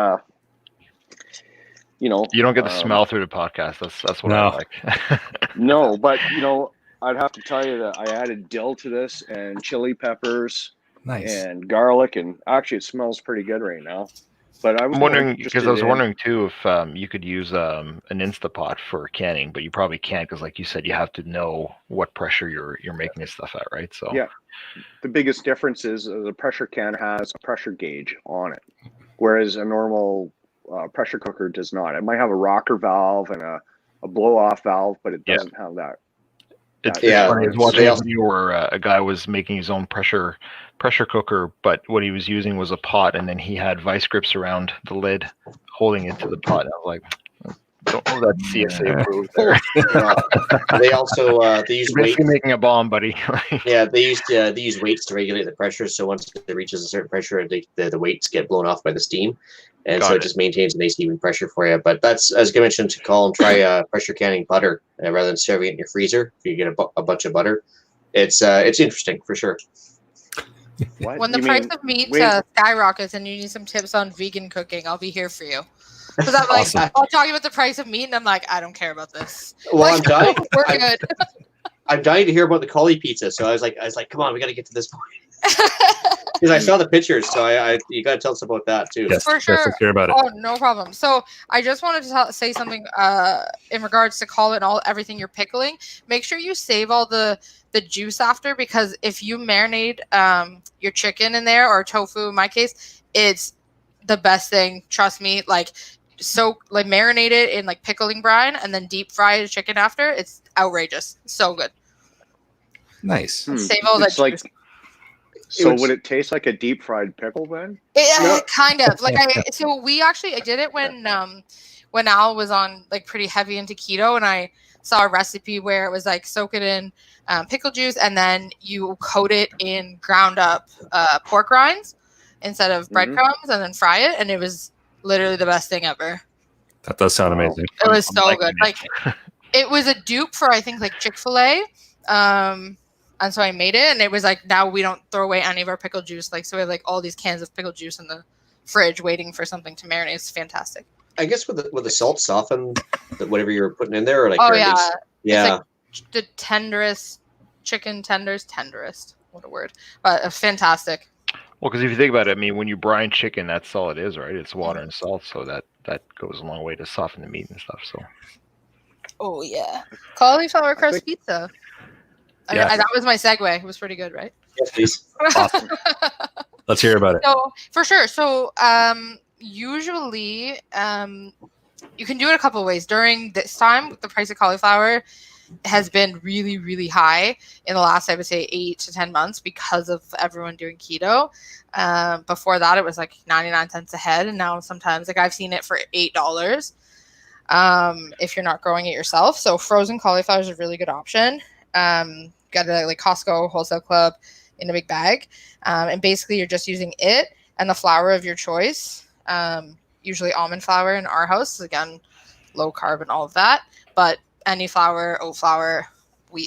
you don't get the smell through the podcast. That's what I like. No, but I'd have to tell you that I added dill to this, and chili peppers, and garlic, and actually it smells pretty good right now. But I'm wondering, because I was wondering too if you could use an Instapot for canning, but you probably can't, because like you said, you have to know what pressure you're making this stuff at, right? So yeah, the biggest difference is the pressure can has a pressure gauge on it, whereas a normal pressure cooker does not. It might have a rocker valve and a blow-off valve, but it doesn't have that. It's funny. I was watching a video where a guy was making his own pressure cooker, but what he was using was a pot, and then he had vice grips around the lid holding it to the pot. And I was like, don't know that CSA approved there. They also they use weights. Making a bomb, buddy. Yeah, they use weights to regulate the pressure. So once it reaches a certain pressure, the weights get blown off by the steam, and it just maintains a nice even pressure for you. But that's, as I mentioned to Colin, try pressure canning butter rather than serving it in your freezer. If you get a bunch of butter, it's interesting for sure. When the price of meat skyrockets and you need some tips on vegan cooking, I'll be here for you. Because I'm like, I'm talking about the price of meat, and I'm like, I don't care about this. Well, I'm dying. We're good. I'm dying to hear about the cauli pizza. So I was like, come on, we got to get to this point because I saw the pictures. So you got to tell us about that too. Yes, For sure. Yes, let's hear about it. Oh, no problem. So I just wanted to say something in regards to cauli and everything you're pickling. Make sure you save all the juice after, because if you marinate your chicken in there, or tofu in my case, it's the best thing. Trust me. Like marinate it in like pickling brine and then deep fry the chicken after. It's outrageous. So good. Nice. Save all that juice. So would it taste like a deep fried pickle then? Kind of. Like I did it when Al was on like pretty heavy into keto, and I saw a recipe where it was like soak it in pickle juice and then you coat it in ground up pork rinds instead of breadcrumbs, and then fry it, and it was literally the best thing ever. That does sound amazing. It was so good. Like it was a dupe for I think like Chick-fil-A. And so I made it, and it was like, now we don't throw away any of our pickle juice. Like, so we have like all these cans of pickle juice in the fridge waiting for something to marinate. It's fantastic. I guess with the salt soften whatever you're putting in there, or like yeah. Yeah. It's like the tenderest chicken tenderest. What a word. But fantastic. Well, because if you think about it, I mean, when you brine chicken, that's all it is, right? It's water and salt, so that goes a long way to soften the meat and stuff. So. Oh yeah, cauliflower crust pizza. Yeah. That was my segue. It was pretty good, right? Yes, please. Awesome. Let's hear about it. So for sure. So usually you can do it a couple of ways. During this time, the price of cauliflower has been really, really high in the last, I would say, 8 to 10 months because of everyone doing keto. Before that, it was like 99 cents a head, and now sometimes like I've seen it for $8 if you're not growing it yourself. So frozen cauliflower is a really good option. Got it at like Costco, Wholesale Club in a big bag. And basically you're just using it and the flour of your choice. Usually almond flour in our house, again, low carb and all of that, but any flour, oat flour,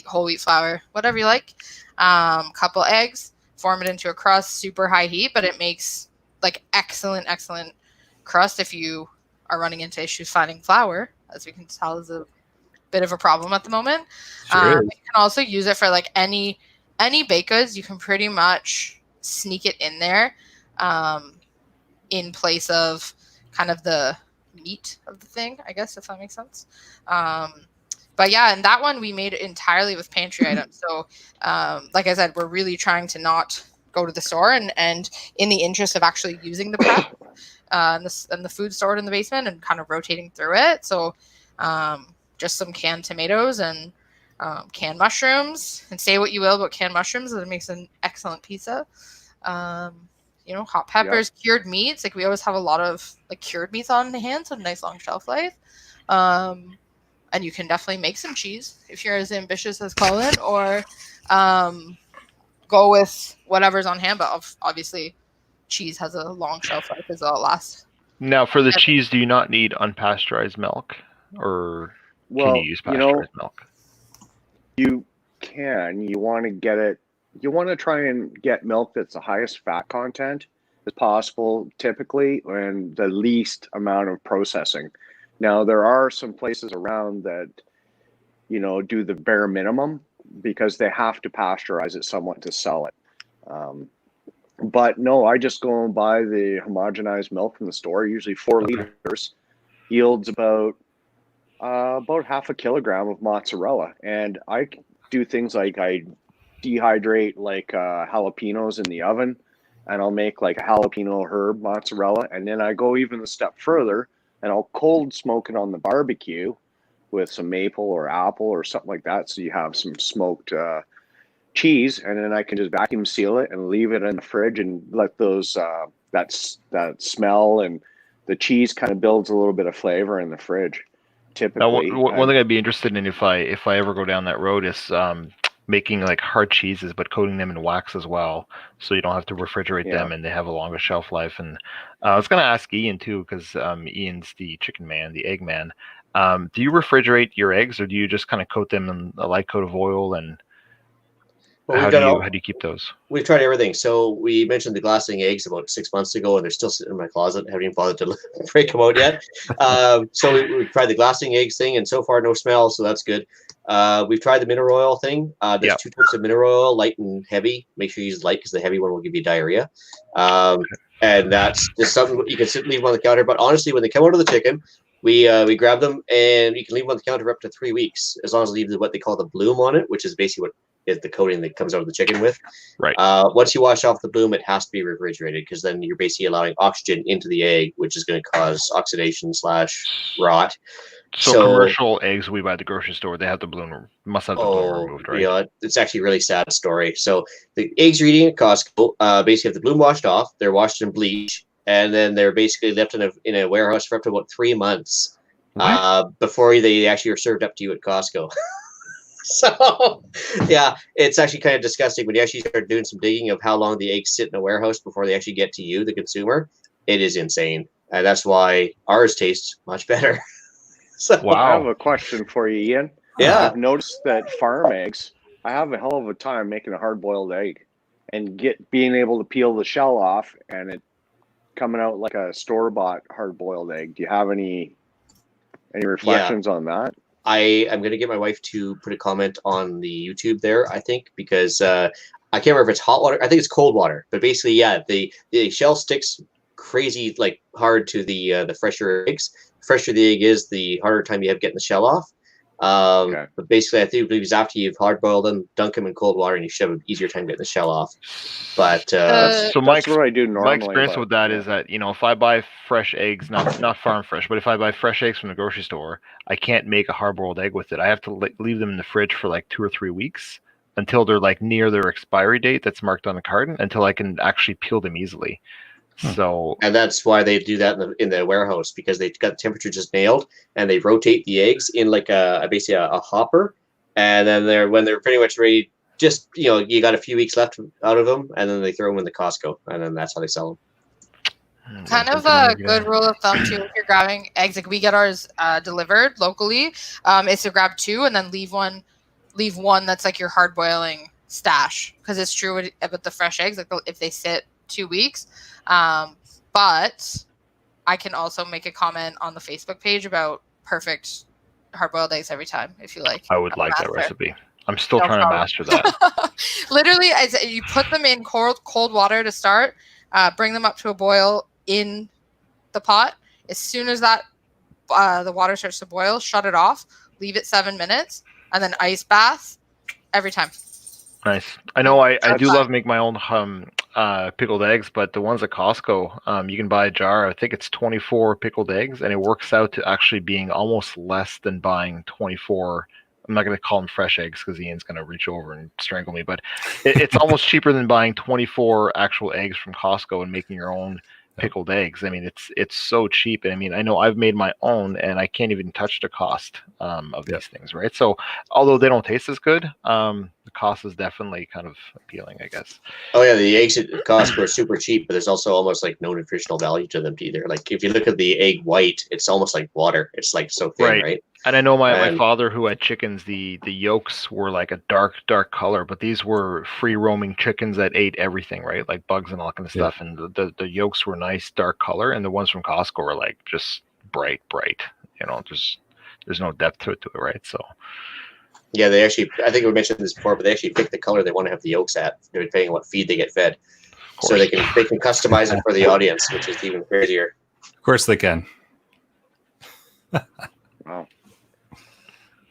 whole wheat flour, whatever you like. Couple eggs, form it into a crust, super high heat, but it makes like excellent crust if you are running into issues finding flour, as we can tell is a bit of a problem at the moment. Sure you can also use it for like any baked goods. You can pretty much sneak it in there in place of kind of the meat of the thing, I guess, if that makes sense. But yeah, and that one we made it entirely with pantry items. So like I said, we're really trying to not go to the store, and in the interest of actually using the prep and the food stored in the basement and kind of rotating through it. So just some canned tomatoes and canned mushrooms, and say what you will about canned mushrooms, it makes an excellent pizza. Hot peppers, cured meats. Like we always have a lot of like cured meats on hand, so nice long shelf life. And you can definitely make some cheese if you're as ambitious as Colin, or go with whatever's on hand. But obviously, cheese has a long shelf life as well. Now, for the cheese, do you not need unpasteurized milk, or can you use pasteurized milk? You can. You want to get it. You want to try and get milk that's the highest fat content as possible, typically, and the least amount of processing. Now, there are some places around that, do the bare minimum because they have to pasteurize it somewhat to sell it. But no, I just go and buy the homogenized milk from the store, usually 4 liters, yields about half a kilogram of mozzarella. And I do things like I dehydrate like jalapenos in the oven, and I'll make like a jalapeno herb mozzarella. And then I go even a step further, and I'll cold smoke it on the barbecue with some maple or apple or something like that. So you have some smoked cheese, and then I can just vacuum seal it and leave it in the fridge and let those that smell and the cheese kind of builds a little bit of flavor in the fridge. Typically, now, one thing I'd be interested in if I ever go down that road is making like hard cheeses, but coating them in wax as well, so you don't have to refrigerate them and they have a longer shelf life. And I was going to ask Ian too, because Ian's the chicken man, the egg man. Do you refrigerate your eggs, or do you just kind of coat them in a light coat of oil? And Well, how we've do done you all, how do you keep those? we've tried everything. So we mentioned the glassing eggs about 6 months ago, and they're still sitting in my closet. Haven't even bothered to break them out yet. So we tried the glassing eggs thing, and so far no smell, so that's good. We've tried the mineral oil thing. There's Yep. 2 types of mineral oil, light and heavy. Make sure you use light because the heavy one will give you diarrhea. And that's just something you can leave them on the counter. But honestly, when they come out of the chicken, we grab them and you can leave them on the counter for up to 3 weeks, as long as you leave what they call the bloom on it, which is basically what is the coating that comes out of the chicken with. Right. Once you wash off the bloom, it has to be refrigerated because then you're basically allowing oxygen into the egg, which is going to cause oxidation/rot. So commercial eggs we buy at the grocery store, they have the bloom, must have the bloom removed, right? Yeah, it's actually a really sad story. So the eggs you're eating at Costco basically have the bloom washed off. They're washed in bleach, and then they're basically left in a warehouse for up to about 3 months before they actually are served up to you at Costco. So, yeah, it's actually kind of disgusting when you actually start doing some digging of how long the eggs sit in a warehouse before they actually get to you, the consumer. It is insane, and that's why ours tastes much better. So, I have a question for you, Ian. Yeah. I've noticed that farm eggs, I have a hell of a time making a hard-boiled egg and being able to peel the shell off and it coming out like a store-bought hard-boiled egg. Do you have any reflections on that? I am going to get my wife to put a comment on the YouTube there, I think, because I can't remember if it's hot water. I think it's cold water. But basically, yeah, the shell sticks crazy like hard to the fresher eggs. The fresher the egg is, the harder time you have getting the shell off. But basically, I think it's after you've hard boiled them, dunk them in cold water, and you should have an easier time getting the shell off. But so that's what I do normally. My experience with that is that, if I buy fresh eggs, not farm fresh, but if I buy fresh eggs from the grocery store, I can't make a hard-boiled egg with it. I have to leave them in the fridge for like 2 or 3 weeks until they're like near their expiry date that's marked on the carton, until I can actually peel them easily. So, and that's why they do that in the warehouse, because they got the temperature just nailed, and they rotate the eggs in like basically a hopper, and then when they're pretty much ready, just you got a few weeks left out of them, and then they throw them in the Costco, and then that's how they sell them. Kind of a good rule of thumb too, if you're grabbing eggs, like we get ours delivered locally, is to grab 2 and then leave one that's like your hard boiling stash, because it's true with the fresh eggs, like if they sit 2 weeks. But I can also make a comment on the Facebook page about perfect hard-boiled eggs every time, if you like. I would like that recipe. I'm still trying to master that. Literally, you put them in cold water to start, bring them up to a boil in the pot. As soon as that the water starts to boil, shut it off, leave it 7 minutes, and then ice bath every time. Nice. I know I do love make my own pickled eggs, but the ones at Costco, you can buy a jar. I think it's 24 pickled eggs, and it works out to actually being almost less than buying 24. I'm not going to call them fresh eggs because Ian's going to reach over and strangle me, but it's almost cheaper than buying 24 actual eggs from Costco and making your own pickled eggs. I mean, it's so cheap. And I mean, I know I've made my own, and I can't even touch the cost of these things, right? So although they don't taste as good, the cost is definitely kind of appealing, I guess. Oh yeah, the eggs at Costco are super cheap, but there's also almost like no nutritional value to them either. Like if you look at the egg white, it's almost like water. It's like so thin, right? And I know my father, who had chickens, the yolks were like a dark color, but these were free roaming chickens that ate everything, right? Like bugs and all that kind of stuff. And the yolks were nice dark color, and the ones from Costco were like just bright. There's no depth to it, right? So yeah, they actually, I think we mentioned this before, but they actually pick the color they want to have the yolks at, depending on what feed they get fed. So they can customize it for the audience, which is even crazier. Of course they can. Wow.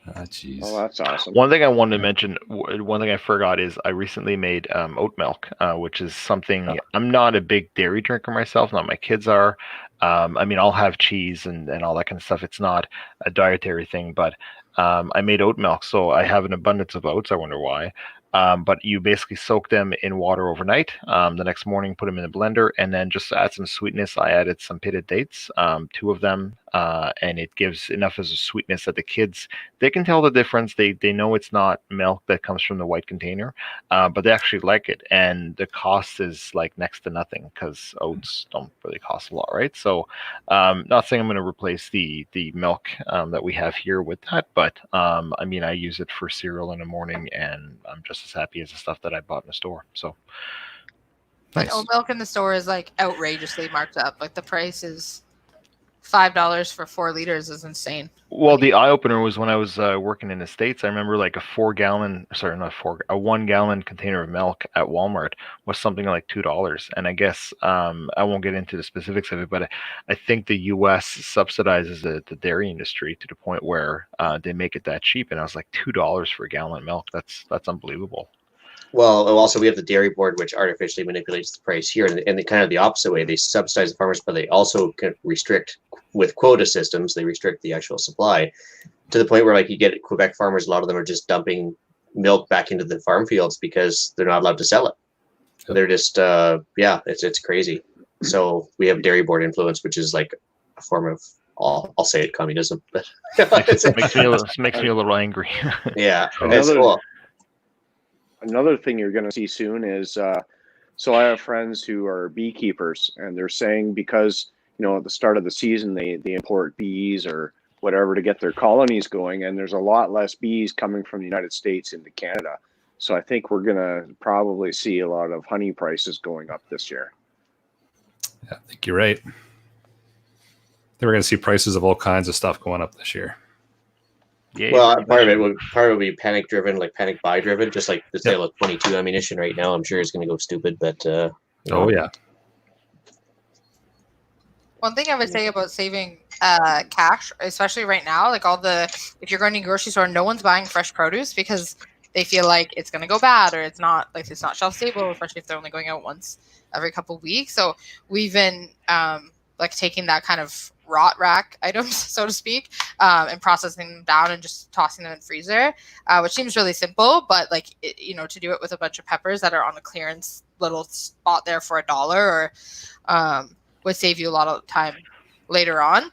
Jeez. Oh, that's awesome. One thing I wanted to mention, one thing I forgot is I recently made oat milk, which is something I'm not a big dairy drinker myself. Not my kids are. I mean, I'll have cheese and all that kind of stuff. It's not a dietary thing, but I made oat milk, so I have an abundance of oats. I wonder why. But you basically soak them in water overnight. The next morning, put them in the blender, and then just to add some sweetness, I added some pitted dates, 2 of them, and it gives enough as a sweetness that the kids, they can tell the difference. They know it's not milk that comes from the white container, but they actually like it, and the cost is like next to nothing because oats don't really cost a lot, right? So, not saying I'm going to replace the milk that we have here with that, but I mean, I use it for cereal in the morning, and I'm just as happy as the stuff that I bought in the store. So. Nice. Oat milk in the store is like outrageously marked up. Like the price is $5 for 4 liters is insane. Well, the eye opener was when I was working in the States. I remember like a 1 gallon container of milk at Walmart was something like $2. And I guess I won't get into the specifics of it, but I think the U.S. subsidizes the dairy industry to the point where they make it that cheap. And I was like, $2 for a gallon of milk. That's unbelievable. Well, also we have the dairy board, which artificially manipulates the price here, and the kind of the opposite way. They subsidize the farmers, but they also can restrict with quota systems. They restrict the actual supply to the point where, like, you get Quebec farmers. A lot of them are just dumping milk back into the farm fields because they're not allowed to sell it. Yep. They're just, it's crazy. So we have dairy board influence, which is like a form of, I'll say it, communism. makes me a little angry. Yeah, it's cool. Another thing you're going to see soon is, so I have friends who are beekeepers, and they're saying because, at the start of the season, they import bees or whatever to get their colonies going, and there's a lot less bees coming from the United States into Canada. So I think we're going to probably see a lot of honey prices going up this year. Yeah, I think you're right. We're going to see prices of all kinds of stuff going up this year. Yeah, well, part of it would be panic driven, like panic buy driven, just like the sale of 22 ammunition right now. I'm sure it's going to go stupid, but oh yeah. One thing I would say about saving cash, especially right now, like if you're going to a grocery store, no one's buying fresh produce because they feel like it's going to go bad or it's not shelf stable, especially if they're only going out once every couple of weeks. So we've been taking that kind of rot rack items, so to speak, and processing them down and just tossing them in freezer, which seems really simple, but to do it with a bunch of peppers that are on a clearance little spot there for $1 or would save you a lot of time later on.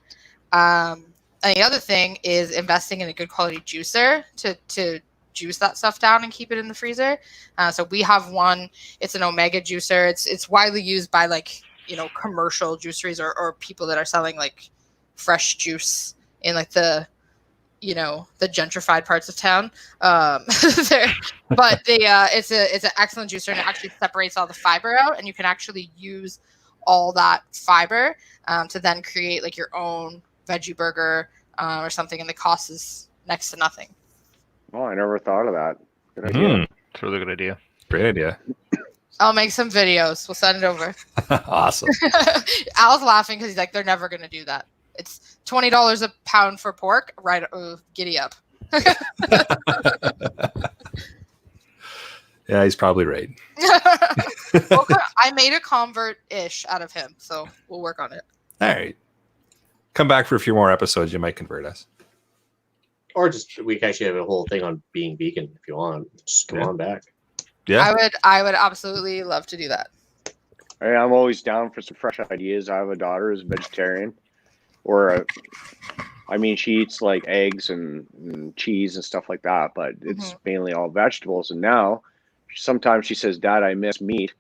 And the other thing is investing in a good quality juicer to juice that stuff down and keep it in the freezer. So we have one. It's an Omega juicer. It's widely used by commercial juiceries or people that are selling fresh juice in the gentrified parts of town. It's an excellent juicer, and it actually separates all the fiber out, and you can actually use all that fiber to then create your own veggie burger or something, and the cost is next to nothing. Oh, I never thought of that. Good idea. It's a really good idea. Great idea. I'll make some videos. We'll send it over. Awesome. Al's laughing because he's like, they're never going to do that. It's $20 a pound for pork. Right. Giddy up. Yeah, he's probably right. Well, I made a convert-ish out of him, so we'll work on it. All right. Come back for a few more episodes. You might convert us. Or we can actually have a whole thing on being vegan if you want. Just come on back. Yeah. I would absolutely love to do that. Hey, I'm always down for some fresh ideas. I have a daughter who's a vegetarian, she eats eggs and cheese and stuff like that, but it's mainly all vegetables. And now sometimes she says, "Dad, I miss meat,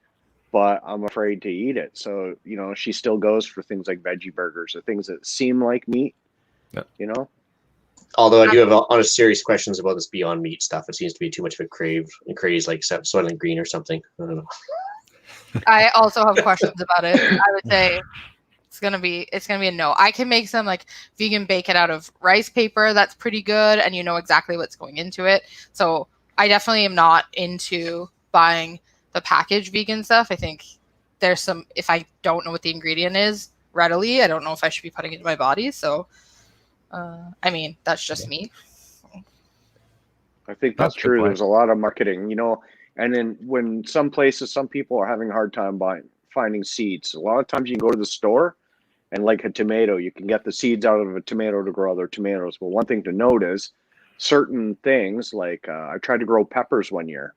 but I'm afraid to eat it." So, she still goes for things like veggie burgers or things that seem like meat, Although I do have honest, serious questions about this Beyond Meat stuff. It seems to be too much of a craze, like Soylent Green or something. I don't know. I also have questions about it. I would say it's gonna be a no. I can make some vegan bacon out of rice paper. That's pretty good, and you know exactly what's going into it. So I definitely am not into buying the packaged vegan stuff. I think there's some. If I don't know what the ingredient is readily, I don't know if I should be putting it in my body. So. That's just me. I think that's true. There's a lot of marketing, and then when some people are having a hard time finding seeds. A lot of times you can go to the store and like a tomato, you can get the seeds out of a tomato to grow other tomatoes. But one thing to note is certain things I tried to grow peppers one year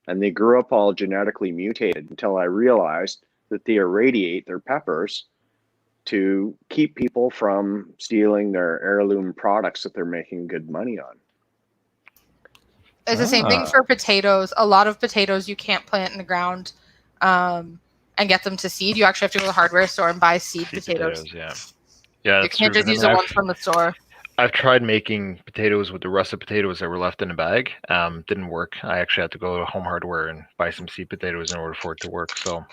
and they grew up all genetically mutated until I realized that they irradiate their peppers to keep people from stealing their heirloom products that they're making good money on. It's the same thing for potatoes. A lot of potatoes you can't plant in the ground and get them to seed. You actually have to go to the hardware store and buy seed potatoes. Yeah, You that's can't true. just use the ones from the store. I've tried making potatoes with the russet potatoes that were left in a bag. Didn't work. I actually had to go to Home Hardware and buy some seed potatoes in order for it to work. So,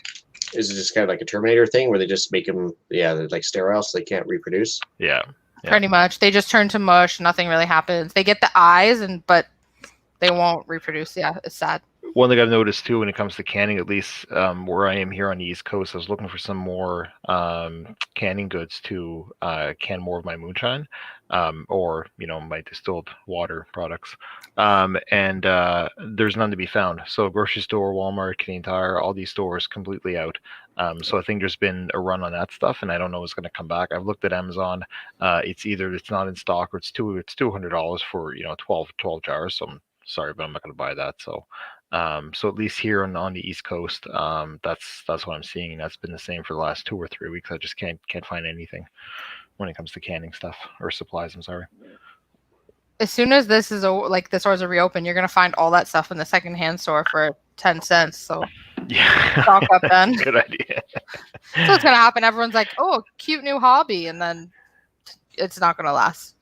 is it just kind of like a Terminator thing where they just make them, they're like sterile, so they can't reproduce? Yeah. Pretty much. They just turn to mush. Nothing really happens. They get the eyes, but they won't reproduce. Yeah, it's sad. One thing I've noticed too when it comes to canning, at least where I am here on the East Coast, I was looking for some more canning goods to can more of my moonshine or my distilled water products, and there's none to be found. So grocery store, Walmart, Canadian Tire, all these stores completely out. So I think there's been a run on that stuff, and I don't know what's going to come back. I've looked at Amazon. It's either it's not in stock or it's $200 for 12 jars. So I'm sorry, but I'm not going to buy that. So at least here on the East Coast, that's what I'm seeing, and that's been the same for the last 2 or 3 weeks. I just can't find anything when it comes to canning stuff or supplies. I'm sorry. As soon as this is the stores are reopened, you're gonna find all that stuff in the secondhand store for 10 cents. So yeah, stock up then. Good idea. So what's gonna happen? Everyone's like, "Oh, cute new hobby," and then it's not gonna last.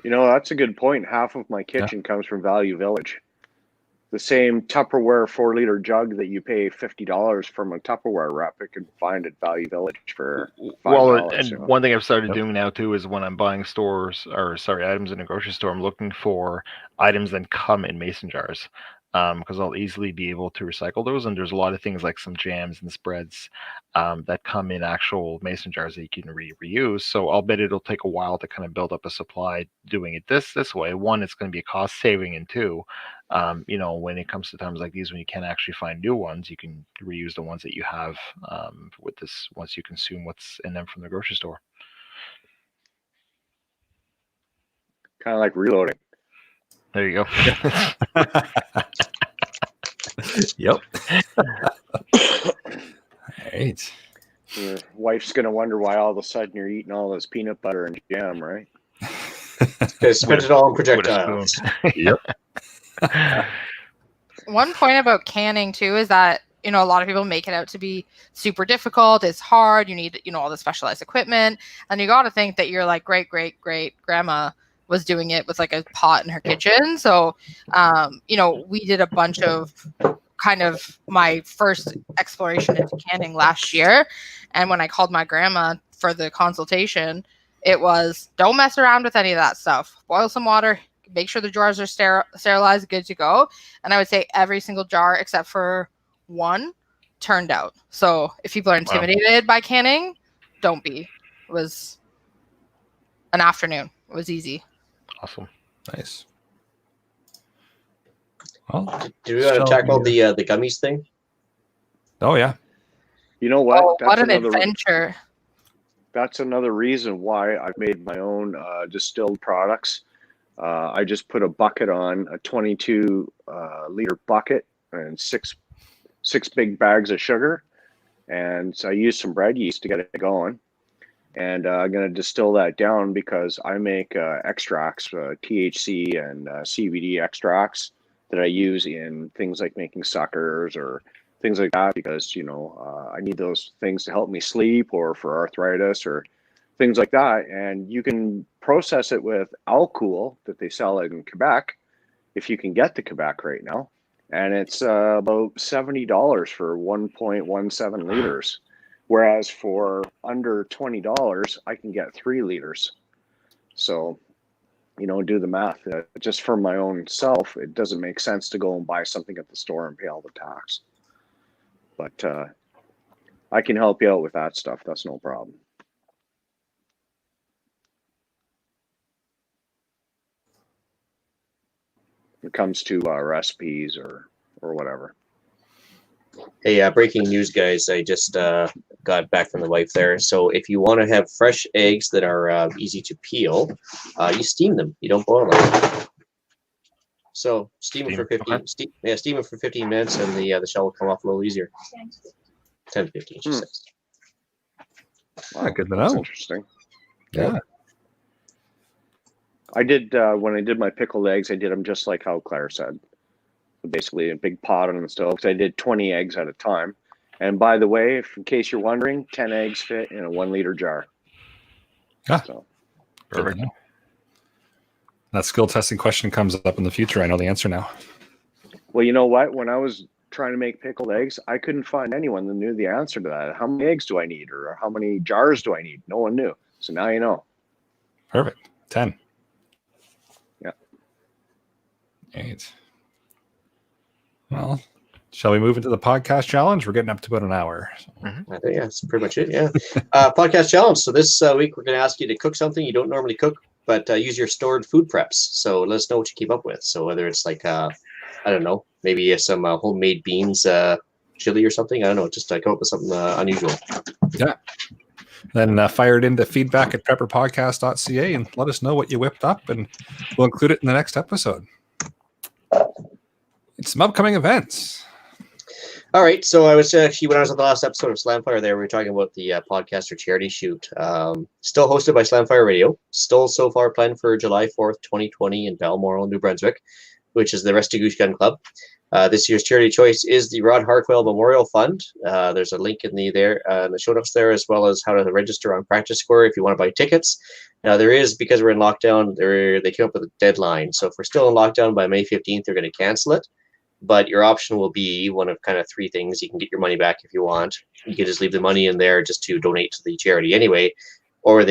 That's a good point. Half of my kitchen comes from Value Village. The same Tupperware 4-liter jug that you pay $50 from a Tupperware rep, you can find at Value Village for $5. Well, and one thing I've started doing now too is when I'm buying items in a grocery store, I'm looking for items that come in mason jars. Because I'll easily be able to recycle those, and there's a lot of things like some jams and spreads that come in actual mason jars that you can reuse. So I'll bet it'll take a while to kind of build up a supply doing it this way. One, it's going to be a cost saving, and two, when it comes to times like these when you can't actually find new ones, you can reuse the ones that you have with this once you consume what's in them from the grocery store. Kind of like reloading. There you go. Yep. All right. Your wife's going to wonder why all of a sudden you're eating all this peanut butter and jam, right? Because spent it all on projectiles. Yep. One point about canning too is that a lot of people make it out to be super difficult. It's hard. You need all the specialized equipment, and you got to think that your like great grandma was doing it with like a pot in her kitchen. So, we did a bunch of kind of my first exploration into canning last year. And when I called my grandma for the consultation, it was don't mess around with any of that stuff. Boil some water, make sure the jars are sterilized, good to go. And I would say every single jar except for one turned out. So if people are intimidated by canning, don't be. It was an afternoon. It was easy. Awesome. Nice. Well, do we want to tackle the gummies thing? Oh yeah. You know what? Oh, what an adventure. That's another reason why I've made my own distilled products. I just put a bucket on, a 22 liter bucket, and six big bags of sugar. And so I used some bread yeast to get it going. And I'm going to distill that down because I make extracts, THC and CBD extracts that I use in things like making suckers or things like that because, I need those things to help me sleep or for arthritis or things like that. And you can process it with alcohol that they sell in Quebec, if you can get to Quebec right now. And it's about $70 for 1.17 liters. Whereas for under $20, I can get 3 liters. So, do the math. Just for my own self, it doesn't make sense to go and buy something at the store and pay all the tax. But I can help you out with that stuff. That's no problem. When it comes to recipes or whatever. Hey, breaking news, guys. I just got back from the wife there. So if you want to have fresh eggs that are easy to peel, you steam them. You don't boil them. So steam them for 15. Steam them for 15 minutes, and the shell will come off a little easier. 10 to 15, she says. Yeah, good to That's know. interesting. Yeah. I did when I did my pickled eggs. I did them just like how Claire said. Basically, a big pot on the stove. So I did 20 eggs at a time. And by the way, if in case you're wondering, 10 eggs fit in a 1 liter jar. Ah. So Perfect. That skill testing question comes up in the future. I know the answer now. well, you know what? When I was trying to make pickled eggs, I couldn't find anyone that knew the answer to that. How many eggs do I need, or how many jars do I need? No one knew. So now you know. Perfect. 10. Yeah. 8. Well, shall we move into the podcast challenge? We're getting up to about an hour. I think that's pretty much it. Yeah. Podcast challenge. So this week we're going to ask you to cook something you don't normally cook, but use your stored food preps. So let us know what you keep up with. So whether it's like, I don't know, maybe some homemade beans, chili or something. I don't know. Just come up with something unusual. Yeah. Then fire it into feedback@prepperpodcast.ca and let us know what you whipped up, and we'll include it in the next episode. It's some upcoming events. All right. So I was actually, when I was on the last episode of Slamfire there, we were talking about the podcaster charity shoot. Still hosted by Slamfire Radio. Still so far planned for July 4th, 2020 in Balmoral, New Brunswick, which is the Restigouche Gun Club. This year's charity choice is the Rod Harquail Memorial Fund. There's a link in the show notes there, as well as how to register on practi-score if you want to buy tickets. Now there is, because we're in lockdown, they came up with a deadline. So if we're still in lockdown by May 15th, they're going to cancel it. But your option will be one of kind of 3 things. You can get your money back if you want. You can just leave the money in there just to donate to the charity anyway. Or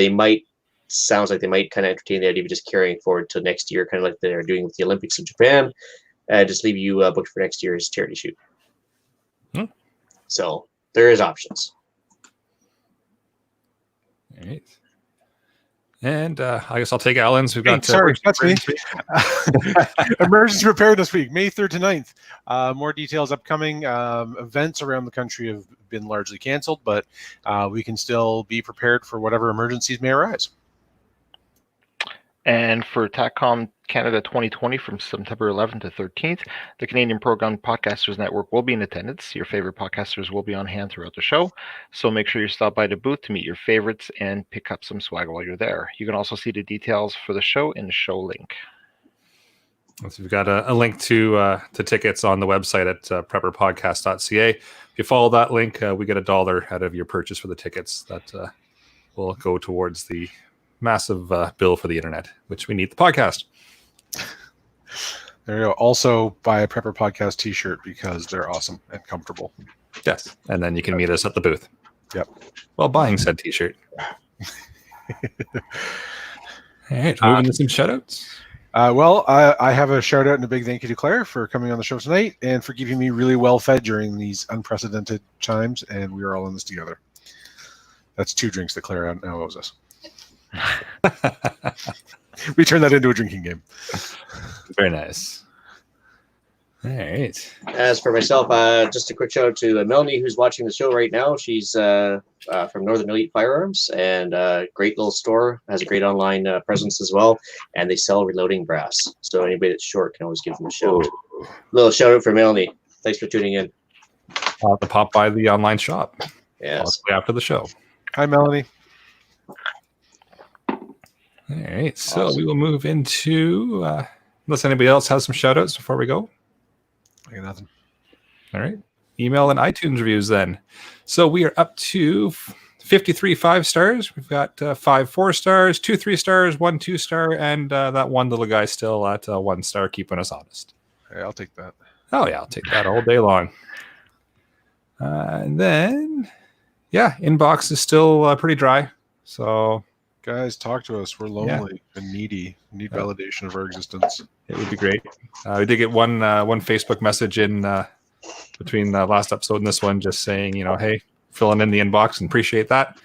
sounds like they might kind of entertain the idea of just carrying forward to next year, kind of like they're doing with the Olympics in Japan. Just leave you booked for next year's charity shoot. So there is options. All right. And I guess I'll take Alan's. We've got sorry, that's me. Emergency preparedness week, May 3rd to 9th. More details upcoming. Events around the country have been largely canceled, but we can still be prepared for whatever emergencies may arise. And for TACCOM Canada 2020 from September 11th to 13th, the Canadian Pro Gun Podcasters Network will be in attendance. Your favorite podcasters will be on hand throughout the show. So make sure you stop by the booth to meet your favorites and pick up some swag while you're there. You can also see the details for the show in the show link. So we've got a link to tickets on the website at prepperpodcast.ca. If you follow that link, we get $1 out of your purchase for the tickets. That will go towards the massive bill for the internet, which we need the podcast. There you go. Also buy a Prepper Podcast t-shirt because they're awesome and comfortable. Yes. And then you can meet us at the booth. Yep. While buying said t-shirt. All right. Moving to some shoutouts. Well, I have a shout out and a big thank you to Claire for coming on the show tonight and for keeping me really well fed during these unprecedented times. And we are all in this together. That's 2 drinks that Claire now owes us. We turned that into a drinking game. Very nice. All right. As for myself, just a quick shout out to Melanie, who's watching the show right now. She's from Northern Elite Firearms, and great little store, has a great online presence as well, and they sell reloading brass. So anybody that's short can always give them a shout. Little shout out for Melanie. Thanks for tuning in. I'll have to pop by the online shop. Yes. Possibly after the show. Hi, Melanie. All right. So we will move into, unless anybody else has some shout outs before we go. I got nothing. All right. Email and iTunes reviews then. So we are up to 53 5-stars. We've got 5 4-stars, 2 3-stars, 1 2-star, and that one little guy still at 1 star, keeping us honest. Hey, I'll take that. Oh, yeah. I'll take that all day long. And then, yeah, inbox is still pretty dry. So, guys, talk to us. We're lonely and needy. We need validation of our existence. It would be great. We did get one Facebook message in between the last episode and this one, just saying, hey, filling in the inbox and appreciate that.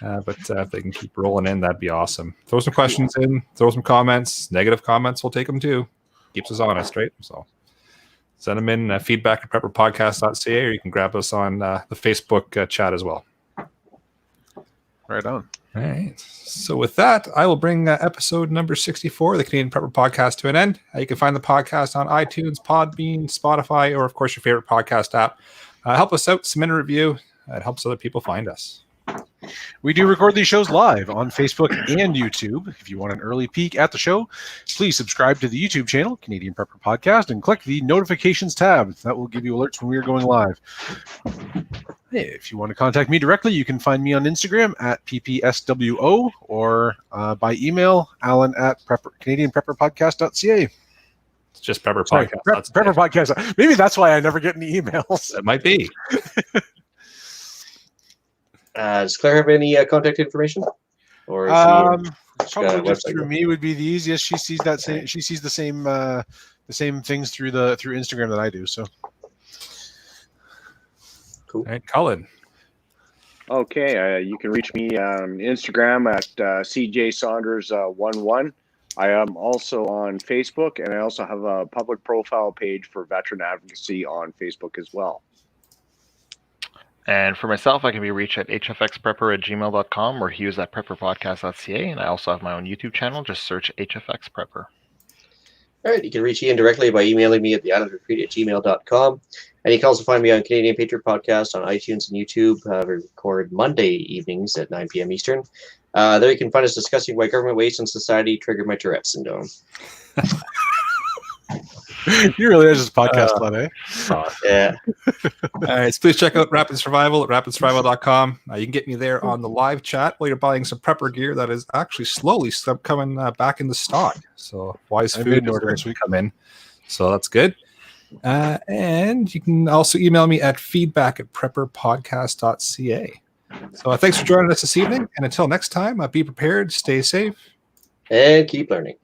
But if they can keep rolling in, that'd be awesome. Throw some questions in, throw some comments, negative comments. We'll take them too. Keeps us honest, right? So send them in feedback at prepperpodcast.ca, or you can grab us on the Facebook chat as well. Right on. All right. So with that, I will bring episode number 64 of the Canadian Prepper Podcast to an end. You can find the podcast on iTunes, Podbean, Spotify, or, of course, your favorite podcast app. Help us out, submit a review. It helps other people find us. We do record these shows live on Facebook and YouTube. If you want an early peek at the show, please subscribe to the YouTube channel, Canadian Prepper Podcast, and click the notifications tab. That will give you alerts when we are going live. Hey, if you want to contact me directly, you can find me on Instagram at ppswo or by email, alan@prepper, CanadianPrepperPodcast.ca. It's just Prepper Sorry, Podcast. Prepper Podcast. Maybe that's why I never get any emails. It might be. Does Claire have any contact information? Or is Probably just through me would be the easiest. She sees that same. She sees the same things through Instagram that I do. So cool. All right, Colin. Okay, you can reach me on Instagram at CJSaunders11. I am also on Facebook, and I also have a public profile page for veteran advocacy on Facebook as well. And for myself, I can be reached at hfxprepper@gmail.com or hughes@prepperpodcast.ca. And I also have my own YouTube channel. Just search HFX Prepper. All right, you can reach Ian directly by emailing me at theislandretreat@gmail.com. And you can also find me on Canadian Patriot Podcast on iTunes and YouTube. We record Monday evenings at 9 p.m. Eastern. There you can find us discussing why government waste in society triggered my Tourette syndrome. You really are just podcast fun, eh? Yeah. All right, so please check out Rapid Survival at rapidsurvival.com. You can get me there on the live chat while you're buying some prepper gear that is actually slowly coming back into stock. So Wise Food is going to come in. So that's good. And you can also email me at feedback@prepperpodcast.ca. So thanks for joining us this evening. And until next time, be prepared, stay safe, and keep learning.